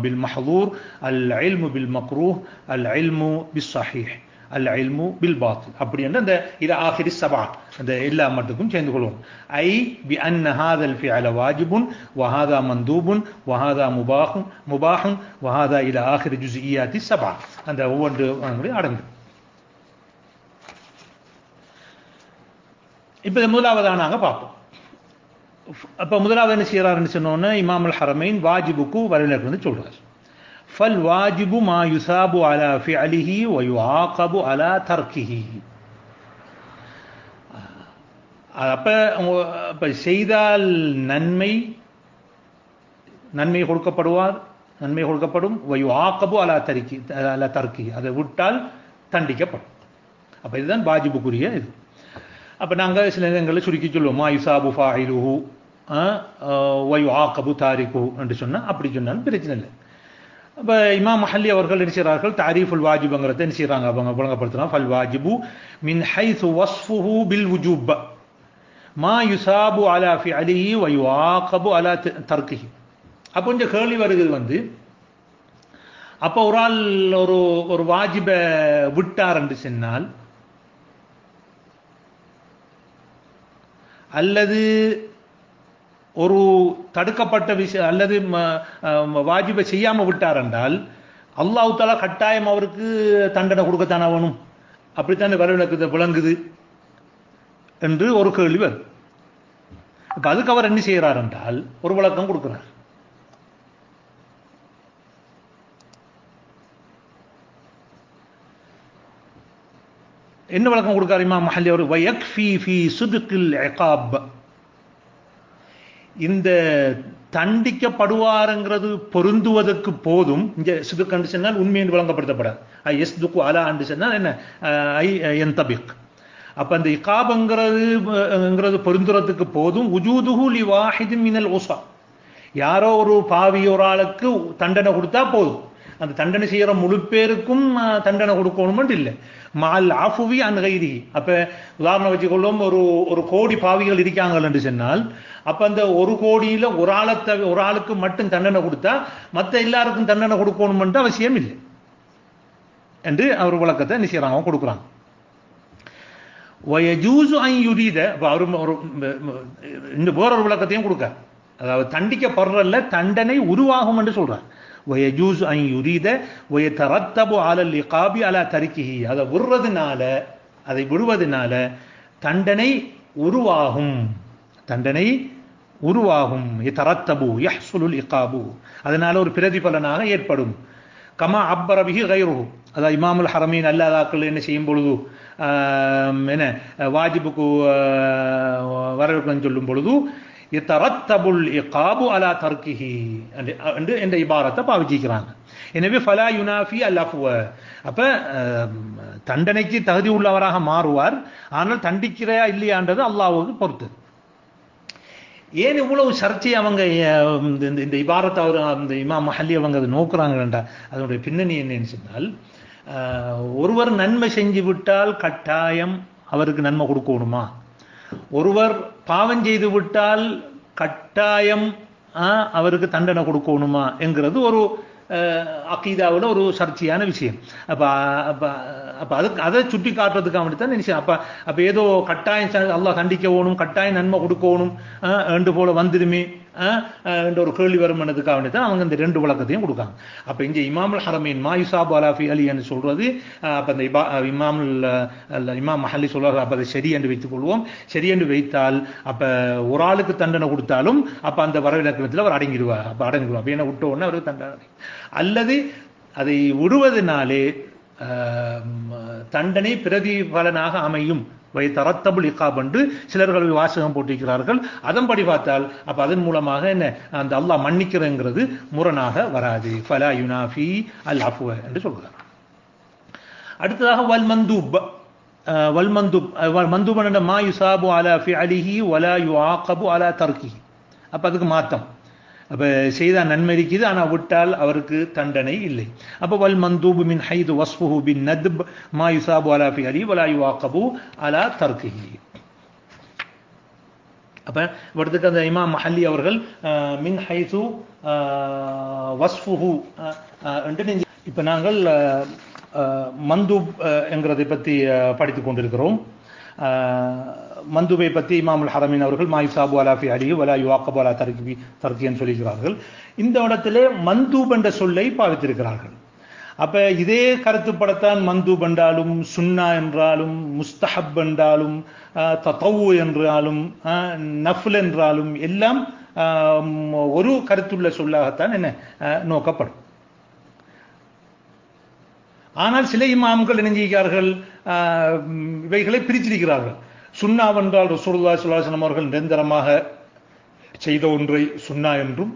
பில் மஹ்தூர், அல் இல்மு பில் மக்ரூஹ், அல் இல்மு பிஸ் ஸஹீஹ், அல் இல்மு பில் பாத்தில். அப்படி என்று அந்த இல ஆஹிரி சபா அந்த எல்லா மட்டுக்கும் சேர்ந்து கொள்வோம். ஐ பி அன்ன ஹாதல் ஃபிஅல வாஜிபுன் வ ஹாதா மந்தூபுன் வ ஹாதா முபாஹுன் வ ஹாதா இல ஆஹிரி ஜுஸ்இயாத்தி சபா. அந்த ஒவ்வொன்று அடங்கு. இப்ப முதலாவதாக நாங்க பார்ப்போம். அப்ப முதலாவது என்ன செய்யறாருன்னு சொன்னோன்னா இமாம் அல் ஹரமைன் வாஜிபுக்கு வரலாறு வந்து சொல்றாரு. ஃபல் வாஜிபு மா யுசாபு அலா ஃபிஅலிஹி வ யுஆகபு அலா தர்கிஹி. அப்ப செய்தால் நன்மை கொடுக்கப்படும், வ யுஆகபு அலா தர்கி, அதை விட்டால் தண்டிக்கப்படும். அப்ப இதுதான் வாஜிபுக்குரிய இது. அப்ப நாங்க சில நேரங்களில் சுருக்கி சொல்லுவோம் மா யுசாபு ஃபாயிலுஹு வ யுஆகபு தாரிகுஹு என்று சொன்னா அப்படி சொன்னாலும் பிரச்சனை இல்லை. அப்ப இமாம் மஹல்லி அவர்கள் என்ன செய்கிறார்கள், தாரீஃபுல் வாஜிப்ங்கிறத என்ன செய்யறாங்க, அவங்க விளங்கப்படுத்துறாங்க. ஃபல் வாஜிபு மின் ஹைஸு வஸ்ஃபுஹு பில் வுஜூப். மா யுசாபு அலா ஃபிஅலிஹி வ யுஆகபு அலா தர்கிஹி. அப்போ கொஞ்சம் கேள்வி வருகிறது அப்போ ஒரு ஆள் ஒரு வாஜிபை விட்டார் என்று சொன்னால், அல்லது ஒரு தடுக்கப்பட்ட விஷயம் அல்லது வாஜிபை செய்யாம விட்டார் என்றால் அல்லாஹ் தஆலா கட்டாயம் அவருக்கு தண்டனை கொடுக்கத்தானே வேணும். அப்படித்தான் வரவிலக்கு விளங்குது என்று ஒரு கேள்வி வரும். இப்ப அதுக்கு அவர் என்ன செய்கிறார் என்றால் ஒரு விளக்கம் கொடுக்கிறார். என்ன விளக்கம் கொடுக்கிறார் இமாம் மஹல்லி அவர்? வயக்ஃபி ஃபீ சுத்கில் இகாப். இந்த தண்டிக்கப்படுவாருங்கிறது பொருந்துவதற்கு போதும். இங்க சுதுக் என்று சொன்னால் உண்மை என்று விளங்கப்படுத்தப்படாது. யஸ்துகு அலா என்று சொன்னால் என்ன? யந்தபிக். அப்ப அந்த இகாபங்கிறது பொருந்துறதுக்கு போதும். உஜூதுஹு லிவாஹிதின் மினல் உஸா. யாரோ ஒரு பாவி ஒரு ஆளுக்கு தண்டனை கொடுத்தா போதும். அந்த தண்டனை செய்யற முழு பேருக்கும் தண்டனை கொடுக்கணும் இல்லை. மால் ஆஃபுவி அன் கைரி. அப்ப உதாரணம் வச்சுக்கொள்ளும், ஒரு கோடி பாவிகள் இருக்காங்க என்று சொன்னால், அப்ப அந்த ஒரு கோடியில ஒரு ஆளுக்கு மட்டும் தண்டனை கொடுத்தா மற்ற எல்லாருக்கும் தண்டனை கொடுக்கணும் அவசியம் இல்லை என்று அவர் விளக்கத்தை நிச்சயறாங்க கொடுக்குறாங்க. வயஜூசு அன் யுரீத. அவர் வேறொரு விளக்கத்தையும் கொடுக்க, அதாவது தண்டிக்கப்படுறல்ல தண்டனை உருவாகும் என்று சொல்றார். வயஜூசு அன் யுரீத வயதரத்தபு அலல் இகாபி அலா தரிக்கிஹி. அதை விடுவதனால தண்டனை உருவாகும். யதரத்தபு யஹ்சுலுல் இகாபு. அதனால ஒரு பிரதிபலனாக ஏற்படும். கமா அப்பர பிஹி கைருஹு. அதாவது இமாமுல் ஹரமீன் அல்லாதாக்கள் என்ன செய்யும் பொழுது என்ன வாஜிபுக்கு வரவேற்கன்னு சொல்லும் பொழுது யதரத்தபுல் இகாபு அலா தர்கிஹி என்று என்ற இபாரத்தை பாவிச்சிக்கிறாங்க. எனவே ஃபலா யுனாஃபி அல் அஃப்வ. அப்ப தண்டனைக்கு தகுதி உள்ளவராக மாறுவார். ஆனால் தண்டிக்கிறா இல்லையான்றது அல்லாஹ்வுக்கு பொறுத்தது. ஏன் இவ்வளவு சர்ச்சை அவங்க இந்த இபாரத்தை அவர் அந்த இமாம் மஹல்லி அவங்க அதை நோக்குறாங்கன்றா அதனுடைய பின்னணி என்னன்னு சொன்னால், ஒருவர் நன்மை செஞ்சு விட்டால் கட்டாயம் அவருக்கு நன்மை கொடுக்கணுமா? ஒருவர் பாவம் செய்து விட்டால் கட்டாயம் அவருக்கு தண்டனை கொடுக்கணுமா என்கிறது ஒரு அகீதாவோட ஒரு சர்ச்சையான விஷயம். அப்ப அதை சுட்டி காட்டுறதுக்கு அவனுக்கு நினைச்சேன். அப்ப ஏதோ கட்டாயம் அல்லாஹ் தண்டிக்கணும், கட்டாயம் நன்மை கொடுக்கணும் என்று போல வந்துடுமே என்ற ஒரு கேள்வி வரும் பண்ணதுக்கு அவனுக்கு அவங்க இந்த ரெண்டு விளக்கத்தையும் கொடுக்காங்க. அப்ப இங்க இமாமுல் ஹரமீன் மா யுசாபு அலா ஃபிஅலி என்று சொல்றது, அப்ப இந்த இமாம் மஹல்லி சொல்றாரு. அப்ப அதை சரி என்று வைத்துக் கொள்வோம். சரி என்று வைத்தால் அப்ப ஒரு ஆளுக்கு தண்டனை கொடுத்தாலும் அப்ப அந்த வரவிலக்கணத்தில் அவர் அடங்கிடுவார். அப்ப ஏன்னா விட்ட உடனே அவருக்கு தண்டனை. அல்லது அதை விடுவதனாலே தண்டனை பிரதிபலனாக அமையும். வைத்தரத்தபுல் இகாப் என்று சிலர்கள் வாசகம் போட்டிருக்கிறார்கள். அதன்படி பார்த்தால் அப்ப அதன் மூலமாக என்ன அந்த அல்லாஹ் மன்னிக்கிறங்கிறது முரணாக வராது. ஃபலா யுனாஃபி அல் அஃப்வ என்று சொல்கிறார். அடுத்ததாக மந்தூப் என்ற மா யுசாபு அலா ஃபிஅலிஹி வலா யுஆகபு அலா தர்கிஹி. அப்ப அதுக்கு மாத்தம். அப்ப செய்தா நன்மை இருக்குது, ஆனா விட்டால் அவருக்கு தண்டனை இல்லை. அப்ப வல் மந்தூபு மின் ஹைது வஸ்ஃபுஹு பின் நத்ப் மா யுசாபு அலா ஃபிஅலிஹி வலா யுஆகபு அலா தர்கிஹி. அப்ப அடுத்து அந்த இமாம் மஹல்லி அவர்கள் மின் ஹைது வஸ்ஃபுஹு என்று இப்ப நாங்கள் மந்தூப் என்கிறதை பற்றி படித்துக் கொண்டிருக்கிறோம். மந்துபை பற்றி இமாமுல் ஹரமீன் அவர்கள் மா யுசாபு அலா ஃபிஅலிஹி வலா யுஆகபு அலா தர்கிஹி சொல்லியிருக்கிறார்கள். இந்த இடத்திலே மந்தூப் என்ற சொல்லை பாவித்திருக்கிறார்கள். அப்ப இதே கருத்துப்படத்தான் மந்தூப் என்றாலும் சுன்னா என்றாலும் முஸ்தஹப் என்றாலும் தத்தவு என்றாலும் நஃபில் என்றாலும் எல்லாம் ஒரு கருத்துள்ள சொல்லாகத்தான் என்ன நோக்கப்படும். ஆனால் சில இமாம்கள் இணைஞ்சிருக்கிறார்கள், இவைகளை பிரிச்சிருக்கிறார்கள். சுன்னாவென்றால் ரசூலுல்லாஹி ஸல்லல்லாஹு அலைஹி வஸல்லம் அவர்கள் நிரந்தரமாக செய்த ஒன்றை சுன்னா என்றும்,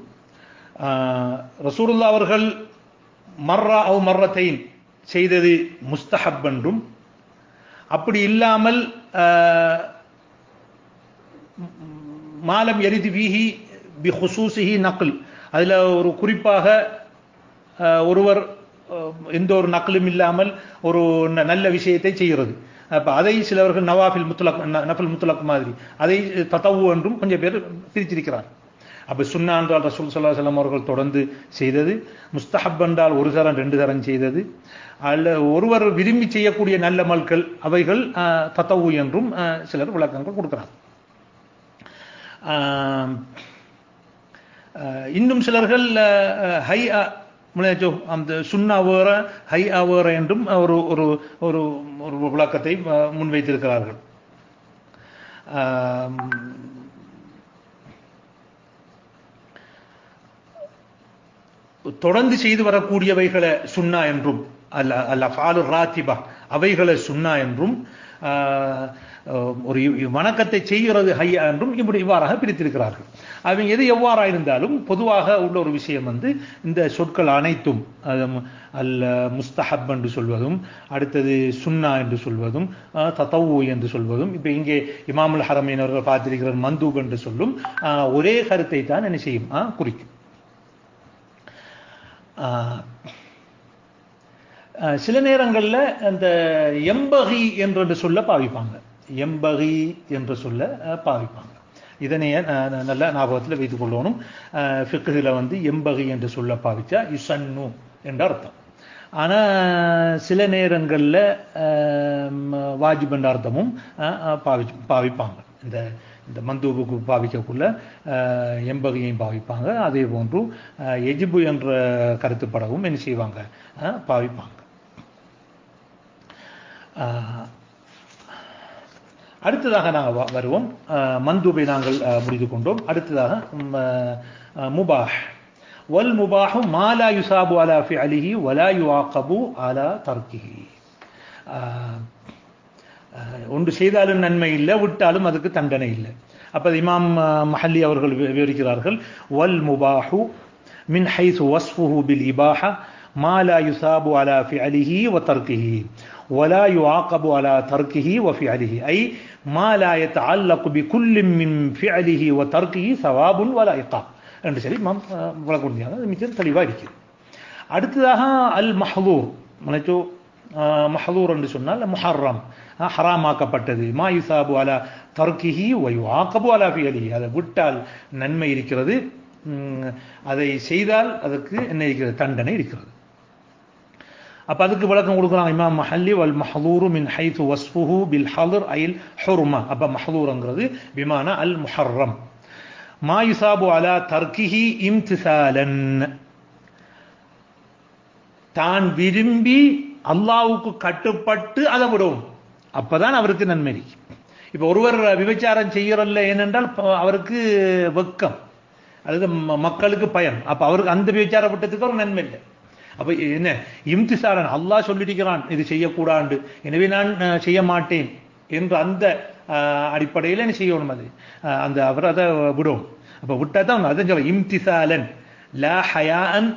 ரசூலுல்லாஹ் அவர்கள் மர்ரா அவ் மர்ரத்தைன் செய்தது முஸ்தஹப் என்றும், அப்படி இல்லாமல் மாலம் யரிது ஃபீஹி பி ஹுசூஸிஹி நக்ல், அதில் ஒரு குறிப்பாக ஒருவர் எந்த ஒரு நக்கலும் இல்லாமல் ஒரு நல்ல விஷயத்தை செய்கிறது, அப்போ அதை சிலவர்கள் நவாஃபில் முத்துலக் நஃபில் முத்துலக் மாதிரி அதை தத்தவு என்றும் கொஞ்சம் பேர் பிரிச்சிருக்கிறார். அப்போ சுன்னா என்றால் ரசூல் ஸல்லல்லாஹு அலைஹி வஸல்லம் அவர்கள் தொடர்ந்து செய்தது, முஸ்தஹப் என்றால் ஒரு தரம் 2 தரம் செய்தது, அல்ல ஒருவர் விரும்பி செய்யக்கூடிய நல்ல மல்கள் அவைகள் தத்தவு என்றும் சிலர் விளக்கங்கள் கொடுக்கிறார். இன்னும் சிலர்கள் ஹை அந்த சுன்னா வேற ஹை வேற என்றும் ஒரு ஒரு ஒரு ஒரு விளக்கத்தை முன்வைத்திருக்கிறார்கள். தொடர்ந்து செய்து வரக்கூடியவைகளை சுன்னா என்றும் அல் அஃஆலு ராத்திபா அவைகளை சுன்னா என்றும் ஒரு வணக்கத்தை செய்கிறது ஹையா என்றும் இவ்வாறாக பிரித்திருக்கிறார்கள். அவங்க எது எவ்வாறாக இருந்தாலும் பொதுவாக உள்ள ஒரு விஷயம் இந்த சொற்கள் அனைத்தும் அல் முஸ்தஹப் என்று சொல்வதும், அடுத்தது சுன்னா என்று சொல்வதும், தத்தவு என்று சொல்வதும், இப்போ இங்கே இமாமுல் ஹரமைன் அவர்கள் பார்த்திருக்கிற மந்தூப் என்று சொல்லும் ஒரே கருத்தை தான் என்ன செய்யும் குறிக்கும். சில நேரங்களில் அந்த எம்பகி என்று சொல்ல பாவிப்பாங்க, எம்பகி என்று சொல்ல பாவிப்பாங்க. இதனையே நல்ல ஞாபகத்தில் வைத்துக் கொள்ளணும். ஃபிக்ஹில் எம்பகி என்று சொல்ல பாவிச்சா யுசன்னு என்ற அர்த்தம். ஆனால் சில நேரங்களில் வாஜிப் என்ற அர்த்தமும் பாவிப்பாங்க. இந்த மந்தூபுக்கு பாவிக்கக்குள்ள எம்பகையும் பாவிப்பாங்க. அதே போன்று எஜிபு என்ற கருத்துப்படவும் என்ன செய்வாங்க பாவிப்பாங்க. அடுத்ததாக நாங்கள் வருவோம். மந்தூபை நாங்கள் முடித்து கொண்டோம். அடுத்ததாக முபாஹ். வல் முபாஹு மா லா யுசாபு அலா ஃபிஅலிஹி வலா யுஆகபு அலா தர்கிஹி. ஒன்று செய்தாலும் நன்மை இல்லை, விட்டாலும் அதுக்கு தண்டனை இல்லை. அப்போ இமாம் மஹல்லி அவர்கள் விவரிக்கிறார்கள், வல் முபாஹு மின் ஹைசு வஸ்ஃபுஹு பில் இபாஹா மா லா யுசாபு அலா ஃபிஅலிஹி வ தர்கிஹி வலா யுஆகபு அலா தர்கிஹி வ ஃபிஅலிஹி ஐ மா லா யதஅல்லகு பிகுல்லி மின் ஃபிஅலிஹி வ தர்கிஹி ஸவாபுன் வலா இகாப் என்று சொல்லி இமாம் விளக்குறாங்க. அது மிக தெளிவாக இருக்குது. அடுத்ததாக அல் மஹ்தூர். மனச்சோ மஹ்தூர் என்று சொன்னால் முஹர்ரம், ஹராமாக்கப்பட்டது. மா யுசாபு அலா தர்கிஹி வ யுஆகபு அலா ஃபிஅலிஹி. அதை விட்டால் நன்மை இருக்கிறது, அதை செய்தால் அதற்கு என்ன இருக்கிறது, தண்டனை இருக்கிறது. அப்போ அதுக்கு விளக்கம் கொடுக்குறாங்க இமாம் மஹல்லி, வல் மஹ்தூரு மின் ஹைது வஸ்ஃபுஹு பில் ஹதர் ஐல் ஹுர்மா. அப்போ மஹ்தூர்ங்கிறது பிமானா அல் முஹர்ரம். மா யுசாபு அலா தர்கிஹி இம்திசாலன். தான் விரும்பி அல்லாஹ்வுக்கு கட்டுப்பட்டு அதை விடும், அப்பதான் அவருக்கு நன்மை. இப்போ ஒருவர் விபச்சாரம் செய்யறல்ல ஏனென்றால் அவருக்கு வெக்கம் அல்லது மக்களுக்கு பயன், அப்ப அவருக்கு அந்த விபச்சாரப்பட்டதுக்கு ஒரு நன்மை இல்லை. அப்ப என்ன இம்திசாலன், அல்லாஹ் சொல்லியிருக்கிறான் இது செய்யக்கூடாது, எனவே நான் செய்ய மாட்டேன் என்று அந்த அடிப்படையில் என்ன செய்யணும், அது அந்த அவர் அதை விடும். அப்ப விட்டா தான் அதான் சொல்ல இம்திசாலன் லா ஹயாஅன்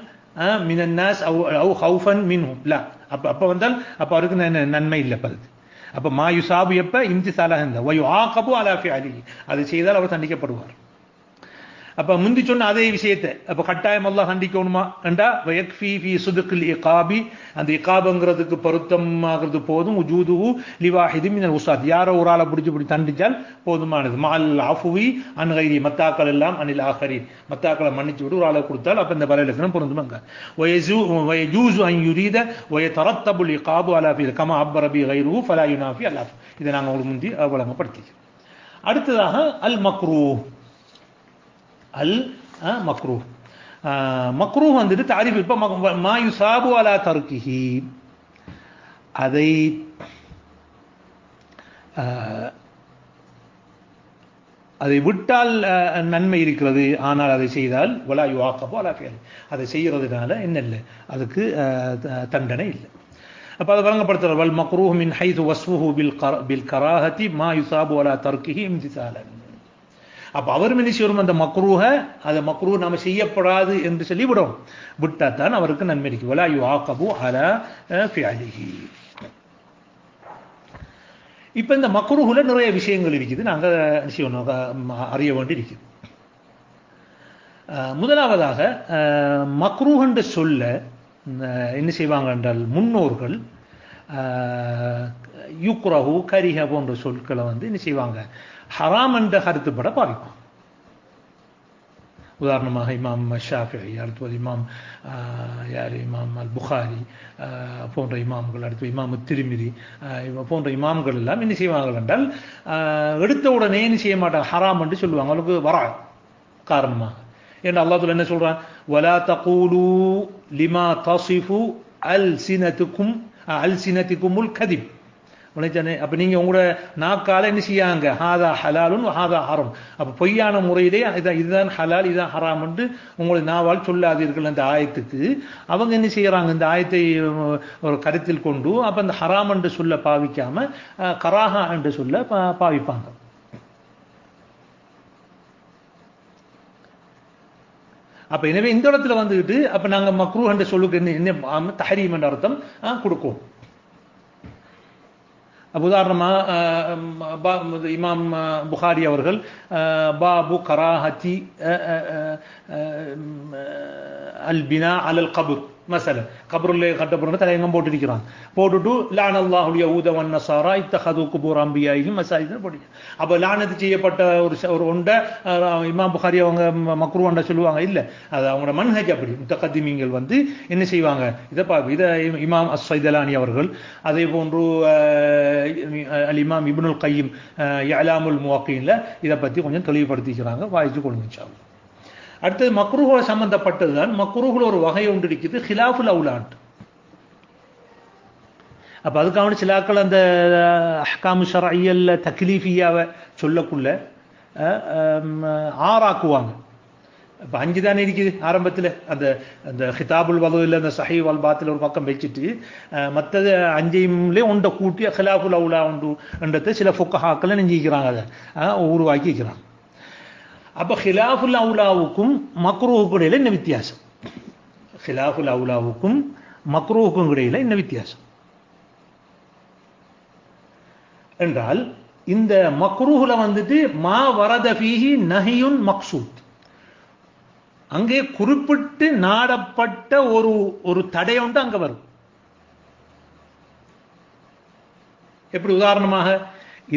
மினன் நாஸ் அவ் ஹௌஃபன் மின்ஹும் லா. அப்ப வந்தால் அப்ப அவருக்கு நன்மை இல்லை. அப்ப மா யுசாபு எப்ப இம்திசாலாக இருந்தா வயு ஆகபு அலா ஃபிஅலிஹி, அது செய்தால் அவர் தண்டிக்கப்படுவார். அப்ப முந்தி சொன்ன அதே விஷயத்தை அப்ப கட்டாயம் அல்லாஹ் தண்டிக்கணுமா என்றா வயக்ஃபி ஃபீ சுதுகில் இகாபி, அந்த இகாபங்கிறதுக்கு பொருத்தமாகிறது போதும். உஜூதுஹு லிவாஹிதி மினல் உஸாத், யாரோ ஒரு ஆளை பிடிச்சி தண்டிச்சால் போதுமானது. மஅல் அஃப்வி அன் கைரி, மத்தாக்கள் எல்லாம் அனில் ஆகரீன், மத்தாக்களை மன்னிச்சு விட்டு ஒரு ஆளை கொடுத்தால் அப்ப இந்த பலலக்கணம் பொருந்துமாங்க. வயஜூஸு அன் யுரீத வயதரத்தபுல் இகாபு அலா ஃபீ கமா அப்பர பி கைருஹு ஃபலா யுனாஃபி அல்லாஹ். இதை நாங்கள் உங்களுக்கு முந்தி வழங்கப்படுத்தி. அடுத்ததாக அல் மக்ரூஹ். அல் மக்ரூஹ். மக்ரூஹ் வந்துட்டு தாரிஃப் இப்ப மா யுசாபு அலா தர்கிஹி, அதை விட்டால் நன்மை இருக்கிறது, ஆனால் அதை செய்தால் வலா யுஆகபு அலா ஃபிஅலிஹி, அதை செய்யறதுனால என்ன இல்லை, அதுக்கு தண்டனை இல்லை. அப்ப அதை வழங்கப்படுத்துறார் வல் மக்ரூஹ் மின் ஹைது வஸ்ஃபுஹு பில் கராஹதி மா யுசாபு அலா தர்கிஹி இம்திசாலன். அப்ப அவர் மினிசிவரும் அந்த மக்ரூஹ, அதை மக்ரூஹ் நாம செய்யப்படாது என்று சொல்லி விடும், விட்டாத்தான் அவருக்கு நன்மை இருக்கு. வலா யுஆகபு அலா ஃபிஅலிஹி. இப்ப இந்த மக்ரூஹுல நிறைய விஷயங்கள் இருக்குது, நாங்க அறிய வேண்டி இருக்குது. முதலாவதாக மக்ரூஹ் என்று சொல்ல என்ன செய்வாங்க என்றால் முன்னோர்கள் யுக்ரஹு கரிஹ போன்ற சொற்களை வந்து என்ன செய்வாங்க ஹராம் என்ற கருத்துப்பட பாவிப்பாங்க. உதாரணமாக இமாம் ஷாஃபிஈ, அடுத்தது இமாம் இமாம் அல் புகாரி போன்ற இமாம்கள், அடுத்து இமாம் திர்மிதி போன்ற இமாம்கள் எல்லாம் என்ன செய்வார்கள் என்றால் எடுத்த உடனே என்ன செய்ய மாட்டாங்க, ஹராம் என்று சொல்லுவாங்க. அவங்களுக்கு வரா காரணமாக. ஏன்னா அல்லாஹ் என்ன சொல்றான், வலா தகூலு லிமா தஸிஃபு அல்சினத்துக்குமுல் கதிப். அப்ப நீங்க உங்களோட நாக்கால என்ன செய்யாங்க, ஹாதா ஹலாலுன் ஹாதா ஹராம். அப்ப பொய்யான முறையிலே இதுதான் ஹலால் இதுதான் ஹராம் என்று உங்களை நாவால் சொல்லாதீர்கள் அந்த ஆயத்துக்கு அவங்க என்ன செய்யறாங்க, இந்த ஆயத்தை ஒரு கருத்தில் கொண்டு அப்ப அந்த ஹராம் என்று சொல்ல பாவிக்காம கராஹா என்று சொல்ல பாவிப்பாங்க. அப்ப எனவே இந்த இடத்துல வந்துட்டு அப்ப நாங்க மக்ரூஹ் என்ற சொல்லுக்கு என்ன தஹரீம் என்ற அர்த்தம் கொடுக்கும். உதாரணமா இமாம் புகாரி அவர்கள் பாபு கராஹத்தி அல் பினா அலல் கபுர் மசல கபருல கட்டப்படுற தலையங்கம் போட்டிருக்கிறான். போட்டுட்டு லானல்லாஹுல் யஹூத வன் நஸாரா இத்தஹது குபூர் அன்பியாஇஹிம் மசாஜித் போட்டு. அப்ப லானத் செய்யப்பட்ட ஒரு ஒண்ட இமாம் புகாரி அவங்க மக்ரூஹ் என்ற சொல்லுவாங்க. இல்ல, அது அவங்களோட மன்ஹஜ் அப்படி. முத்தகத்திமீங்கள் வந்து என்ன செய்வாங்க, இதை இமாம் அஸ்-ஸைதலானி அவர்கள், அதே போன்று அல் இமாம் இப்னுல் கையிம் இஅலாமுல் முவக்கின்ல இதை பத்தி கொஞ்சம் தெளிவுபடுத்திக்கிறாங்க. வாய்ச்சு கொள்ளுங்க. அடுத்தது மக்ரூஹோட சம்பந்தப்பட்டதுதான். மக்ரூஹுல ஒரு வகை ஒன்று இருக்குது, ஹிலாஃபுல் அவுலாட். அப்ப அதுக்காக சிலாக்கள் அந்த அஹ்காமு ஷர்இய்யல்ல தக்லீஃபியாவை சொல்லக்குள்ள ஆறாக்குவாங்க. இப்ப 5 தானே இருக்குது ஆரம்பத்தில். அந்த ஹிதாபுல் வதுவில் அந்த சஹீஹ் வல் பாத்தில் ஒரு பக்கம் வச்சுட்டு மற்றது 5 ஒன்றை கூட்டி ஹிலாஃபுல் அவுலா ஒன்று என்றதை சில ஃபுக்கஹாக்கள் நெஞ்சிக்கிறாங்க, அதை உருவாக்கிக்கிறாங்க. அப்ப ஹிலாஃபுல் அவுலாவுக்கும் மக்ரூஹுக்கும் இடையில என்ன வித்தியாசம்? ஹிலாஃபுல் அவுலாவுக்கும் மக்ரூஹுக்கும் இடையில என்ன வித்தியாசம் என்றால், இந்த மக்ரூஹுல வந்துட்டு மா வரத ஃபீஹி நஹியுன் மக்சூத், அங்கே குறிப்பிட்டு நாடப்பட்ட ஒரு தடை ஒன்று அங்க வரும். எப்படி? உதாரணமாக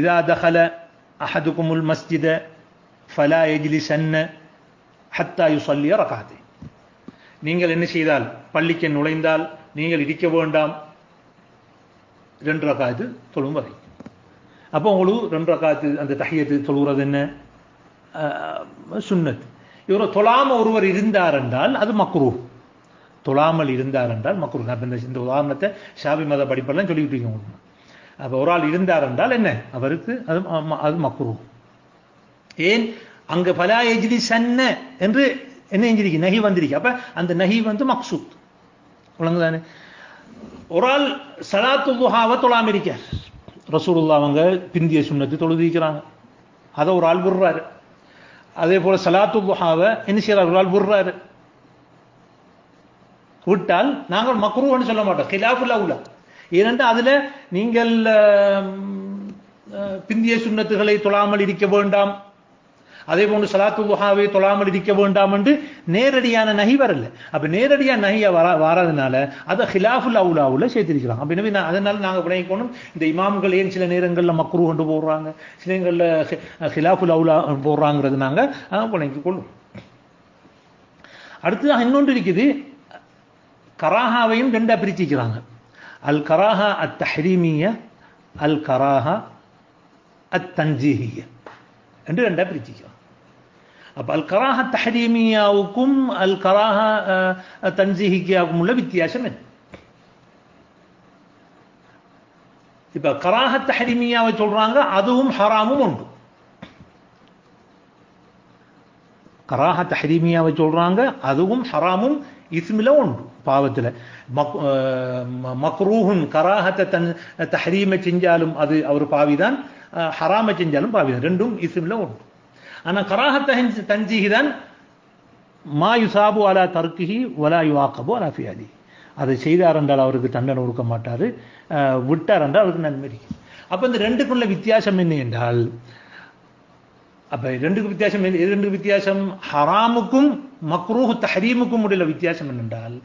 இதா தஹல அஹதுகுமுல் மஸ்ஜித ஃபலா யஜ்லிஸன்ன ஹத்தா யுஸல்லிய ரக்அத்தைன். நீங்கள் என்ன செய்தால், பள்ளிக்கு நுழைந்தால் நீங்கள் இருக்க வேண்டாம் 2 ரக்அத் தொழும் வரை. அப்போ உங்களுக்கு 2 ரக்அத் அந்த தஹியத்து தொழுகிறது என்ன சுன்னத். இவர் தொழாம ஒருவர் இருந்தார் என்றால் அது மக்ரூஹ். தொழாமல் இருந்தார் என்றால் மக்ரூஹ். இந்த உதாரணத்தை ஷாஃபி மத படிப்பெல்லாம் சொல்லிக்கிட்டு இருக்கீங்க. அப்ப ஒரு ஆள் இருந்தார் என்றால் என்ன, அவருக்கு அது மக்ரூஹ். ஏன்? அங்க ஃபலா யஜ்லிஸன்ன என்று என்ன செஞ்சிருக்கு, நஹி வந்திருக்கு. அப்ப அந்த நஹி வந்து மக்சூத். ஒழுங்குதானே? ஒரு ஆள் ஸலாத்து துஹாவை தொழாம இருக்கார். ரசூலுல்லாஹ் அவங்க பிந்திய சுன்னத்து தொழுதிக்கிறாங்க, அதை ஒரு ஆள் விடுறாரு. அதே போல ஸலாத்து துஹாவை என்ன செய்யறாரு, ஒரு ஆள் விடுறாரு. விட்டால் நாங்கள் மக்ரூஹ்னு சொல்ல மாட்டோம், ஹிலாஃபுல் அவுலா. ஏனென்றால் அதுல நீங்கள் பிந்திய சுன்னத்துகளை தொழாமல் இருக்க வேண்டாம், அதே போன்று ஸலாத்து துஹாவை தொழாமல் இருக்க வேண்டாம் என்று நேரடியான நஹி வரல. அப்ப நேரடியான நஹிய வராதனால அதை ஹிலாஃபுல் அவுலாவுல சேர்த்திருக்கிறாங்க. அப்ப எனவே அதனால நாங்கள் விளங்கிக்கணும், இந்த இமாம்கள் ஏன் சில நேரங்களில் மக்ரூஹ் கொண்டு போடுறாங்க, சில நேரங்களில் ஹிலாஃபுல் அவுலா போடுறாங்கிறது நாங்கள் விளங்கிக் கொள்ளும். அடுத்ததாக இன்னொன்று இருக்குது, கராஹாவையும் 2 பிரிச்சிக்கிறாங்க. அல் கராஹா அத் தஹ்ரீமிய, அல் கராஹா அத் தன்ஜீஹிய என்று 2 பிரிச்சிக்கிறாங்க. அப்ப அல் கராஹா தஹ்ரீமியாவுக்கும் அல் கராஹா தன்ஜீஹியாவுக்கும் உள்ள வித்தியாசம் என்ன? இப்ப கராஹா தஹ்ரீமியாவை சொல்றாங்க, அதுவும் ஹராமும் உண்டு. கராஹா தஹ்ரீமியாவை சொல்றாங்க, அதுவும் ஹராமும் இஸ்மில உண்டு, பாவத்தில். மக்ரூஹுன் கராஹத்தை தஹ்ரீமை செஞ்சாலும் அது அவர் பாவிதான், ஹராமை செஞ்சாலும் பாவிதான், ரெண்டும் இஸ்மில உண்டு. ஆனா கராஹத் தன்ஜீஹி தான் மா யுசாபு அலா தர்கிஹி வலா யுஆகபு அலா ஃபிஅலி. அதை செய்தார் என்றால் அவருக்கு தண்டனை கொடுக்க மாட்டாரு, விட்டார் என்றால் அவருக்கு நன்மை இருக்கும். அப்ப இந்த ரெண்டுக்குள்ள வித்தியாசம் என்ன என்றால், அப்ப ரெண்டுக்கு வித்தியாசம், ரெண்டு வித்தியாசம் ஹராமுக்கும் மக்ரூஹ் தஹ்ரீமுக்கும் உள்ள வித்தியாசம் என்னென்றால்,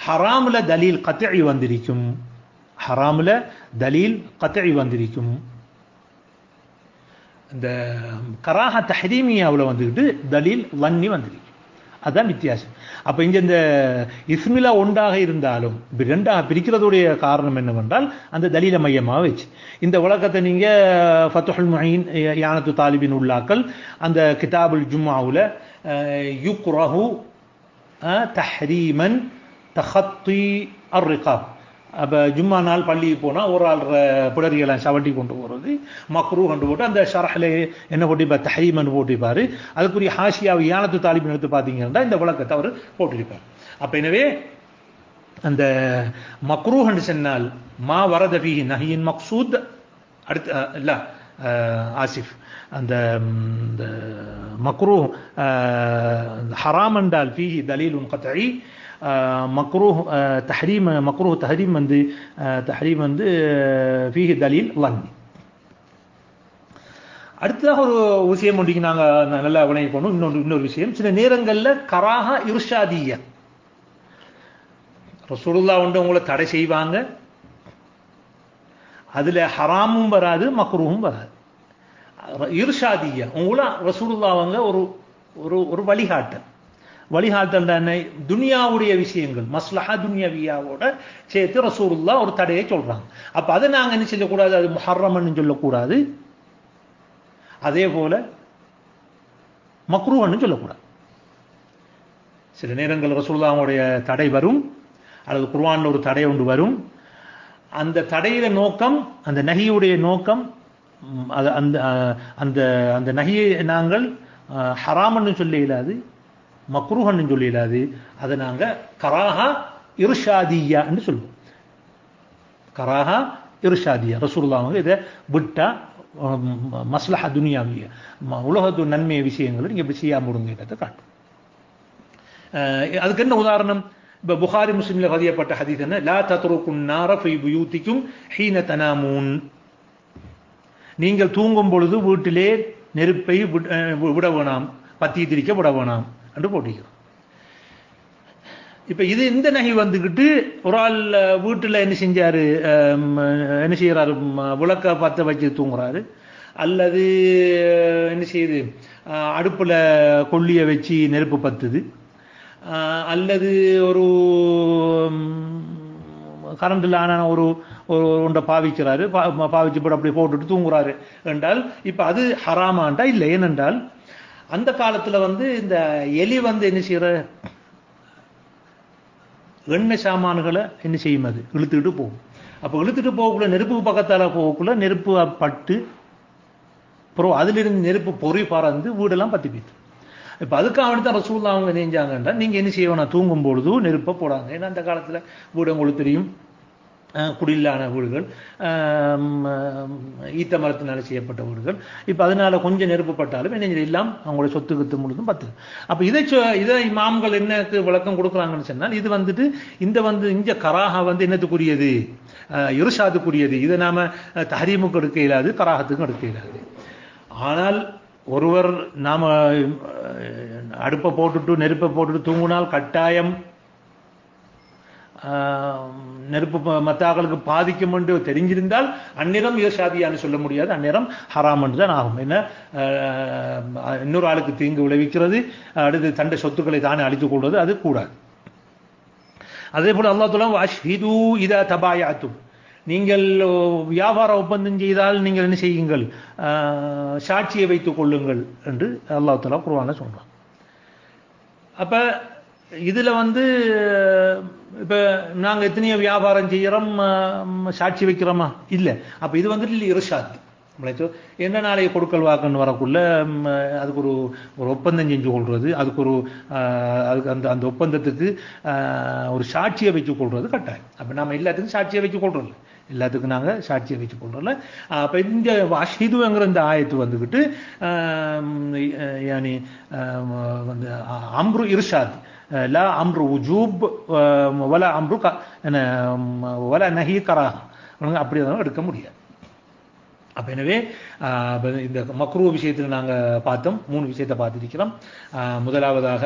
ஹராமுல தலீல் கத்இ வந்திருக்கும், ஹராமில் தலீல் கத்இ வந்திருக்கும். இந்த கராஹ தஹ்ரீமியாவில் வந்துக்கிட்டு தலீல் வன்னி வந்திருக்கு. அதுதான் வித்தியாசம். அப்போ இங்கே இந்த இஸ்மிலா ஒன்றாக இருந்தாலும் ரெண்டாக பிரிக்கிறதுடைய காரணம் என்னவென்றால் அந்த தலீல மையமாக வச்சு. இந்த விளக்கத்தை நீங்கள் ஃபத்துஹுல் முஈன் யானத்து தாலிபின் உள்ளாக்கள் அந்த கிதாபுல் ஜும்ஆவுல யுக்ரஹு தஹ்ரீமன் தஹத்தி அர் ரிகாப். அப்போ ஜும்மா நாள் பள்ளிக்கு போனால் ஒரு ஆள் பிடரியெல்லாம் சவட்டி கொண்டு போகிறது மக்ரூ கொண்டு போட்டு அந்த ஷரஹில் என்ன போட்டிப்பார் தஹ்ரீமன் போட்டிப்பார். அதுக்குரிய ஹாஷியாவை யானத்து தாலிபின் எடுத்து பார்த்தீங்கன்னா இந்த விளக்கத்தை அவர் போட்டிருப்பார். அப்போ எனவே அந்த மக்ரூஹ் சொன்னால் மா வரத ஃபீஹி நஹியின் மக்சூத் அடுத்து இல்லை ஆசிஃப் அந்த மக்ரூஹ் ஹராம் என்றால் ஃபீஹி தலீலுன் கத்இ. மக்ரூஹ் தஹ்ரீம் மக்ரூஹ் தஹ்ரீம் வந்து தஹ்ரீம் வந்து ஃபீஹி தலீல் வன்னி. அடுத்ததாக ஒரு விஷயம் ஒன்றைக்கு நாங்கள் நல்லா விளங்கி போகணும். இன்னொரு விஷயம், சில நேரங்களில் கராஹா இர்ஷாதியா ரசூலுல்லாஹ் வந்து உங்களை தடை செய்வாங்க, அதில் ஹராமும் வராது மக்ரூஹும் வராது. இர்ஷாதியா உங்களை ரசூலுல்லாஹ் அவங்க ஒரு ஒரு வழிகாட்டல் தானே. துனியாவுடைய விஷயங்கள் மஸ்லஹா துன்யாவியாவோட சேர்த்து ரசூலுல்லாஹ் ஒரு தடையை சொல்றாங்க. அப்போ அதை நாங்கள் என்ன சொல்லக்கூடாது, அது முஹர்ரம்னு சொல்லக்கூடாது, அதே போல மக்ரூஹ்னு சொல்லக்கூடாது. சில நேரங்கள் ரசூலுல்லாஹ்வுடைய தடை வரும், அல்லது குர்ஆன்ல ஒரு தடை ஒன்று வரும். அந்த தடையில நோக்கம், அந்த நஹியுடைய நோக்கம், அந்த அந்த அந்த நஹியை நாங்கள் ஹராம்னு சொல்ல இயலாது, மக்ரூஹ்னு சொல்ல இயலாது. அதை நாங்கள் கராஹா இர்ஷாதியா என்று சொல்லுவோம். கராஹா இர்ஷாதியா ரசூலுல்லாஹ் இதை விட்டா மஸ்லஹா துனியாவிய உலகத்து நன்மை விஷயங்களை நீங்கள் எப்படி செய்யாம முடுங்கிறத காட்டும். அதுக்கு என்ன உதாரணம், இப்போ புகாரி முஸ்லிம்ல பதியப்பட்ட ஹதீஸ் என்ன, லா தத்ருகுன் நார ஃபீ புயூதிக்கும் ஹீன தனாமூன். நீங்கள் தூங்கும் பொழுது வீட்டிலே நெருப்பை விட வேணாம், பத்தி திரிக்க விட வேணாம் என்று போட்டிக்கிறோம். இப்போ இது இந்த நகை வந்துக்கிட்டு ஒரு ஆள் வீட்டில் என்ன செஞ்சாரு, என்ன செய்யறாரு, விளக்க பற்ற வச்சு தூங்குறாரு, அல்லது என்ன செய்யுது அடுப்பில் கொல்லியை வச்சு நெருப்பு பத்துது, அல்லது ஒரு கரண்டில் ஆன ஒரு ஒன்றை பாவிக்கிறாரு, பாவிச்சு போட்டு அப்படி போட்டுட்டு தூங்குறாரு என்றால் இப்போ அது ஹராமாண்டா இல்லை. ஏனென்றால் அந்த காலத்தில் வந்து இந்த எலி வந்து என்ன செய்யற எண்ணெய் சாமான்களை என்ன செய்யும், அது இழுத்துக்கிட்டு போகும். அப்போ இழுத்துட்டு போகக்குள்ள நெருப்பு பக்கத்தால் போகக்குள்ள நெருப்பு பட்டு அப்புறம் அதிலிருந்து நெருப்பு பொறி பறந்து வீடெல்லாம் பற்றி போய்த்து. இப்போ அதுக்காக தான் ரசூலுல்லாஹ் அவங்க நெஞ்சாங்கன்றா நீங்கள் என்ன செய்யணும், தூங்கும் பொழுது நெருப்பை போடாங்க. ஏன்னா அந்த காலத்தில் வீடு உங்களுக்கு தெரியும், குடிலான வீடுகள், ஈத்த மரத்தினால செய்யப்பட்ட வீடுகள். இப்போ அதனால கொஞ்சம் நெருப்பு பட்டாலும் என்ன எல்லாம் அவங்களுடைய சொத்து கித்து முழுதும் பத்து. அப்போ இதை இமாம்கள் என்னக்கு விளக்கம் கொடுக்குறாங்கன்னு சொன்னால், இது வந்துட்டு இந்த கராஹா வந்து என்னத்துக்குரியது, இர்ஷாதுக்குரியது. இதை நாம தஹரீமுக்கு எடுக்க இயலாது, கராஹத்துக்கும் எடுக்க இயலாது. ஆனால் ஒருவர் நாம அடுப்பை போட்டுட்டு நெருப்பை போட்டுட்டு தூங்கினால் கட்டாயம் நெருப்பு மத்தாக்களுக்கு பாதிக்கும் என்று தெரிஞ்சிருந்தால் அந்நேரம் இர்ஷாதியான்னு சொல்ல முடியாது, அந்நேரம் ஹராம் என்று தான் ஆகும். என்ன, இன்னொரு ஆளுக்கு தீங்கு விளைவிக்கிறது, அடுத்து தண்டை சொத்துக்களை தானே அழித்துக் கொள்வது, அது கூடாது. அதே போல அல்லாஹ் தஆலா அஷ்ஹிது இதா தபாயஅத்தும், நீங்கள் வியாபார ஒப்பந்தம் செய்தால் நீங்கள் என்ன செய்யுங்கள், சாட்சியை வைத்துக் கொள்ளுங்கள் என்று அல்லாஹ் தஆலா குர்ஆன்ல சொல்றான். அப்ப இதுல வந்து இப்ப நாங்க எத்தனையோ வியாபாரம் செய்யறோம், சாட்சி வைக்கிறோமா இல்லை. அப்ப இது வந்துட்டு இர்ஷாத். என்ன நாளைக்கு கொடுக்கல் வாக்குன்னு வரக்குள்ள அதுக்கு ஒரு ஒப்பந்தம் செஞ்சு கொள்வது, அதுக்கு அதுக்கு அந்த ஒப்பந்தத்துக்கு ஒரு சாட்சியை வச்சு கொள்வது கட்டாயம். அப்ப நம்ம எல்லாத்துக்கும் சாட்சியை வச்சு கொள்றோம், எல்லாத்துக்கும் நாங்கள் சாட்சியை வச்சு கொள்றோம்ல. அப்போ இந்த அஷ்ஹிதுங்கிற இந்த ஆயத்து வந்துக்கிட்டு யானி வந்து அம்ரு இர்ஷாத், லா அம்ரு உஜூப் வலா அம்ரு வலா நஹி கராஹா, அப்படி எடுக்க முடியாது. அப்போ எனவே இந்த மக்ரூ விஷயத்தில் நாங்கள் பார்த்தோம், 3 விஷயத்தை பார்த்துருக்கிறோம். முதலாவதாக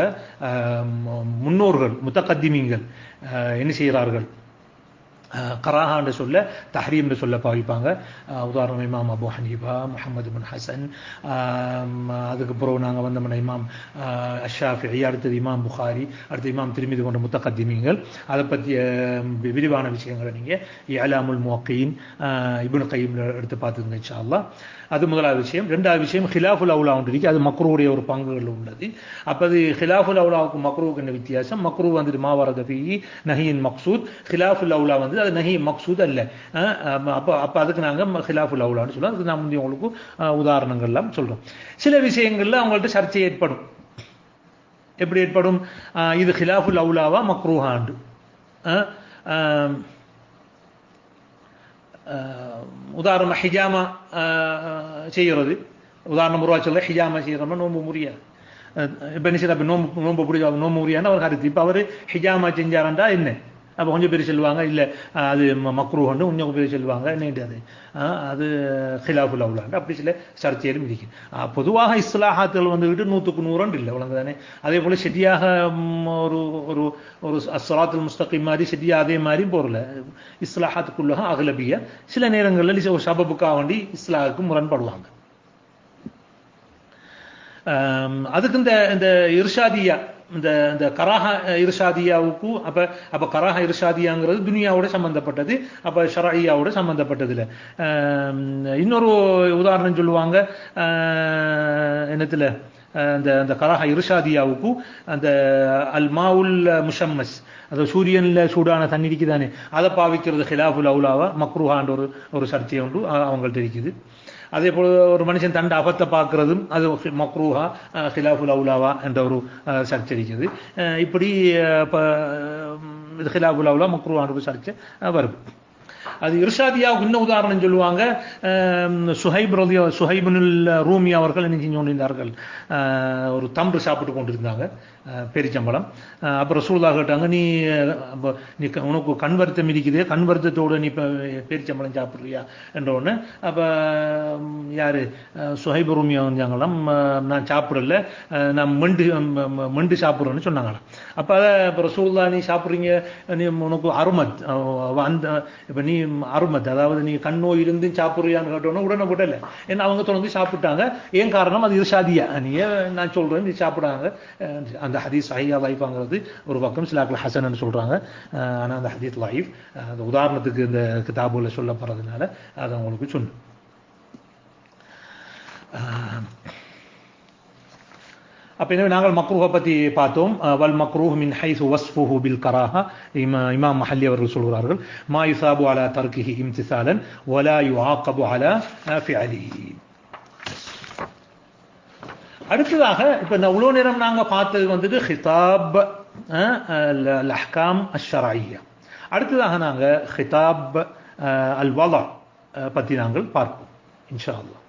முன்னோர்கள் முத்தகத்திமீன்கள் என்ன செய்கிறார்கள், கராஹான்னு சொல்ல தஹ்ரீம்னு சொல்ல பாவிப்பாங்க. உதாரணம் இமாம் அபு ஹனீஃபா, முஹம்மது பின் ஹசன், அதுக்கப்புறம் நாங்கள் வந்தோம்னா இமாம் அஷ்ஷாஃபிஈ, அடுத்தது இமாம் புகாரி, அடுத்து இமாம் திர்மிதி போன்ற முத்தகத்திமீன்கள். அதை பற்றிய விரிவான விஷயங்களை நீங்கள் இஅலாமுல் முவக்கியின் இப்னு கையிம் எடுத்து பார்த்துங்க இன்ஷா அல்லாஹ். அது முதலாவது விஷயம். ரெண்டாவது விஷயம் ஹிலாஃபுல் அவுலா ஒன்று இருக்குது, அது மக்ரூவுடைய ஒரு பங்குகள் உள்ளது. அப்போ அது ஹிலாஃபுல் அவுலாவுக்கு மக்ரூவுக்கு என்ன வித்தியாசம்? மக்ரூ வந்துட்டு மாவரத ஃபீஹி நஹியின் மக்சூத், ஹிலாஃபுல் அவுலா வந்து அது நஹி மக்சூத் அல்ல. அப்போ அதுக்கு நாங்கள் ஹிலாஃபுல் அவுலான்னு சொல்லுவோம். அதுக்கு நான் முந்தைய உங்களுக்கு உதாரணங்கள்லாம் சொல்கிறோம். சில விஷயங்கள்ல அவங்கள்ட்ட சர்ச்சை ஏற்படும். எப்படி ஏற்படும்? இது ஹிலாஃபுல் அவுலாவா மக்ரூஹாண்டு. உதாரணம் ஹிஜாமா செய்கிறது. உதாரணம் உருவா சொல்ல ஹிஜாமா செய்கிறோம்னா நோம்பு முறியாது. இப்போ என்ன செய்ய நோம்பு பிடிச்ச நோம்பு முறியான்னு அவர் கருத்து. இப்போ அவர் ஹிஜாமா செஞ்சாரண்டா என்ன? அப்போ கொஞ்சம் பேர் சொல்லுவாங்க இல்லை அது மக்ரூஹன்னு, கொஞ்சம் பேர் சொல்லுவாங்க என்னட்டு அது ஹிலாஃபுல் அவுலாண்டு. அப்படி சில சர்ச்சையிலும் இருக்கு. பொதுவாக இஸ்லாஹாத்துகள் வந்துக்கிட்டு 100க்கு 100 இல்லை, அவ்வளவு தானே. அதே போல் செடியாக ஒரு ஒரு ஒரு அஸ்ஸலாத்துல் முஸ்தகீம் மாதிரி செடியா அதே மாதிரி போகல. இஸ்லாஹாத்துக்குள்ளக அகலபியா சில நேரங்களில் ஒரு சபபுக்காக வேண்டி இஸ்லாஹுக்கு முரண்படுவாங்க. அதுக்கு இந்த இர்ஷாதியா, இந்த கராஹா இர்ஷாதியாவுக்கு அப்ப கராஹா இர்ஷாதியாங்கிறது துனியாவோட சம்பந்தப்பட்டது, அப்ப ஷரஈயாவோட சம்பந்தப்பட்டதுல. இன்னொரு உதாரணம் சொல்லுவாங்க என்னத்துல, அந்த கராஹா இர்ஷாதியாவுக்கு அந்த அல் மாவுல் முஷம்மஸ், அது சூரியன்ல சூடான தண்ணி இருக்குதானே, அதை பாவிக்கிறது ஹிலாஃபுல் அவுலாவா மக்ரூஹான்ற ஒரு சர்ச்சை உண்டு அவங்கள்ட்ட இருக்குது. அதே போல ஒரு மனுஷன் தண்ட அபத்தை பார்க்கறதும் அது மக்ரூஹா ஹிலாஃபுல் அவுலாவா என்ற ஒரு சர்ச்சை இருக்குது. இப்படி ஹிலாஃபுல் அவுலா மக்ரூஹான்ற ஒரு சர்ச்சை வருது. அது இர்ஷாதியாவுக்கு இன்னும் உதாரணம் சொல்லுவாங்க. சுஹைபுனுல் ரூமி அவர்கள் என்ன செஞ்சு கொண்டிருந்தார்கள், ஒரு தம்பு சாப்பிட்டு கொண்டிருந்தாங்க, பெரிச்சம்பளம். அப்புறம் ரசூலுல்லாஹ் கேட்டாங்க, நீ உனக்கு கண் வருத்தம் இருக்குது, கண் வருத்தத்தோடு நீ இப்போ பெரிச்சம்பளம் சாப்பிட்றியா என்ற ஒன்று. அப்போ யார் சுஹைபு ரூமி வந்தாங்களாம், நான் சாப்பிடல, நான் மெண்டு சாப்பிட்றேன்னு சொன்னாங்களாம். அப்போ இப்போ ரசூலுல்லாஹ் நீ சாப்பிட்றீங்க, நீ உனக்கு அருமத் அந்த இப்போ நீ அருமத், அதாவது நீ கண்ணோய் இருந்து சாப்பிட்றியான்னு கேட்டோன்னா உடனே விடலை. ஏன்னா அவங்க தொடர்ந்து சாப்பிட்டாங்க. ஏன் காரணம்? அது இர்ஷாதியா, நீ நான் சொல்கிறேன் நீ சாப்பிடாங்க. அந்த ஹதீஸ் சஹீஹா லைஃபாங்கிறது ஒரு பக்கம் சிலாக்கள் ஹசன்னு சொல்கிறாங்க. ஆனால் அந்த ஹதீஸ் லைஃப் அந்த உதாரணத்துக்கு இந்த கிதாபுல சொல்லப்படுறதுனால அதை அவங்களுக்கு சொன்னேன். அப்போ எனவே நாங்கள் மக்ரூஹை பற்றி பார்த்தோம். வல் மக்ரூஹ் மின் ஹைசு வஸ்ஃபுஹு பில் கராஹா, இமாம் மஹல்லி அவர்கள் சொல்கிறார்கள், மா யுஸாபு அலா தர்கிஹி இம்திசாலன் வலா யுஆகபு அலா ஃபிஅலிஹி. அடுத்ததாக இப்போ இந்த இவ்வளோ நேரம் நாங்கள் பார்த்தது வந்துட்டு ஹிதாப் அல் அஹ்காம் அஷ்ஷரஈயா. அடுத்ததாக நாங்கள் ஹிதாப் அல் வலா பற்றி நாங்கள் பார்ப்போம் இன்ஷா அல்லாஹ்.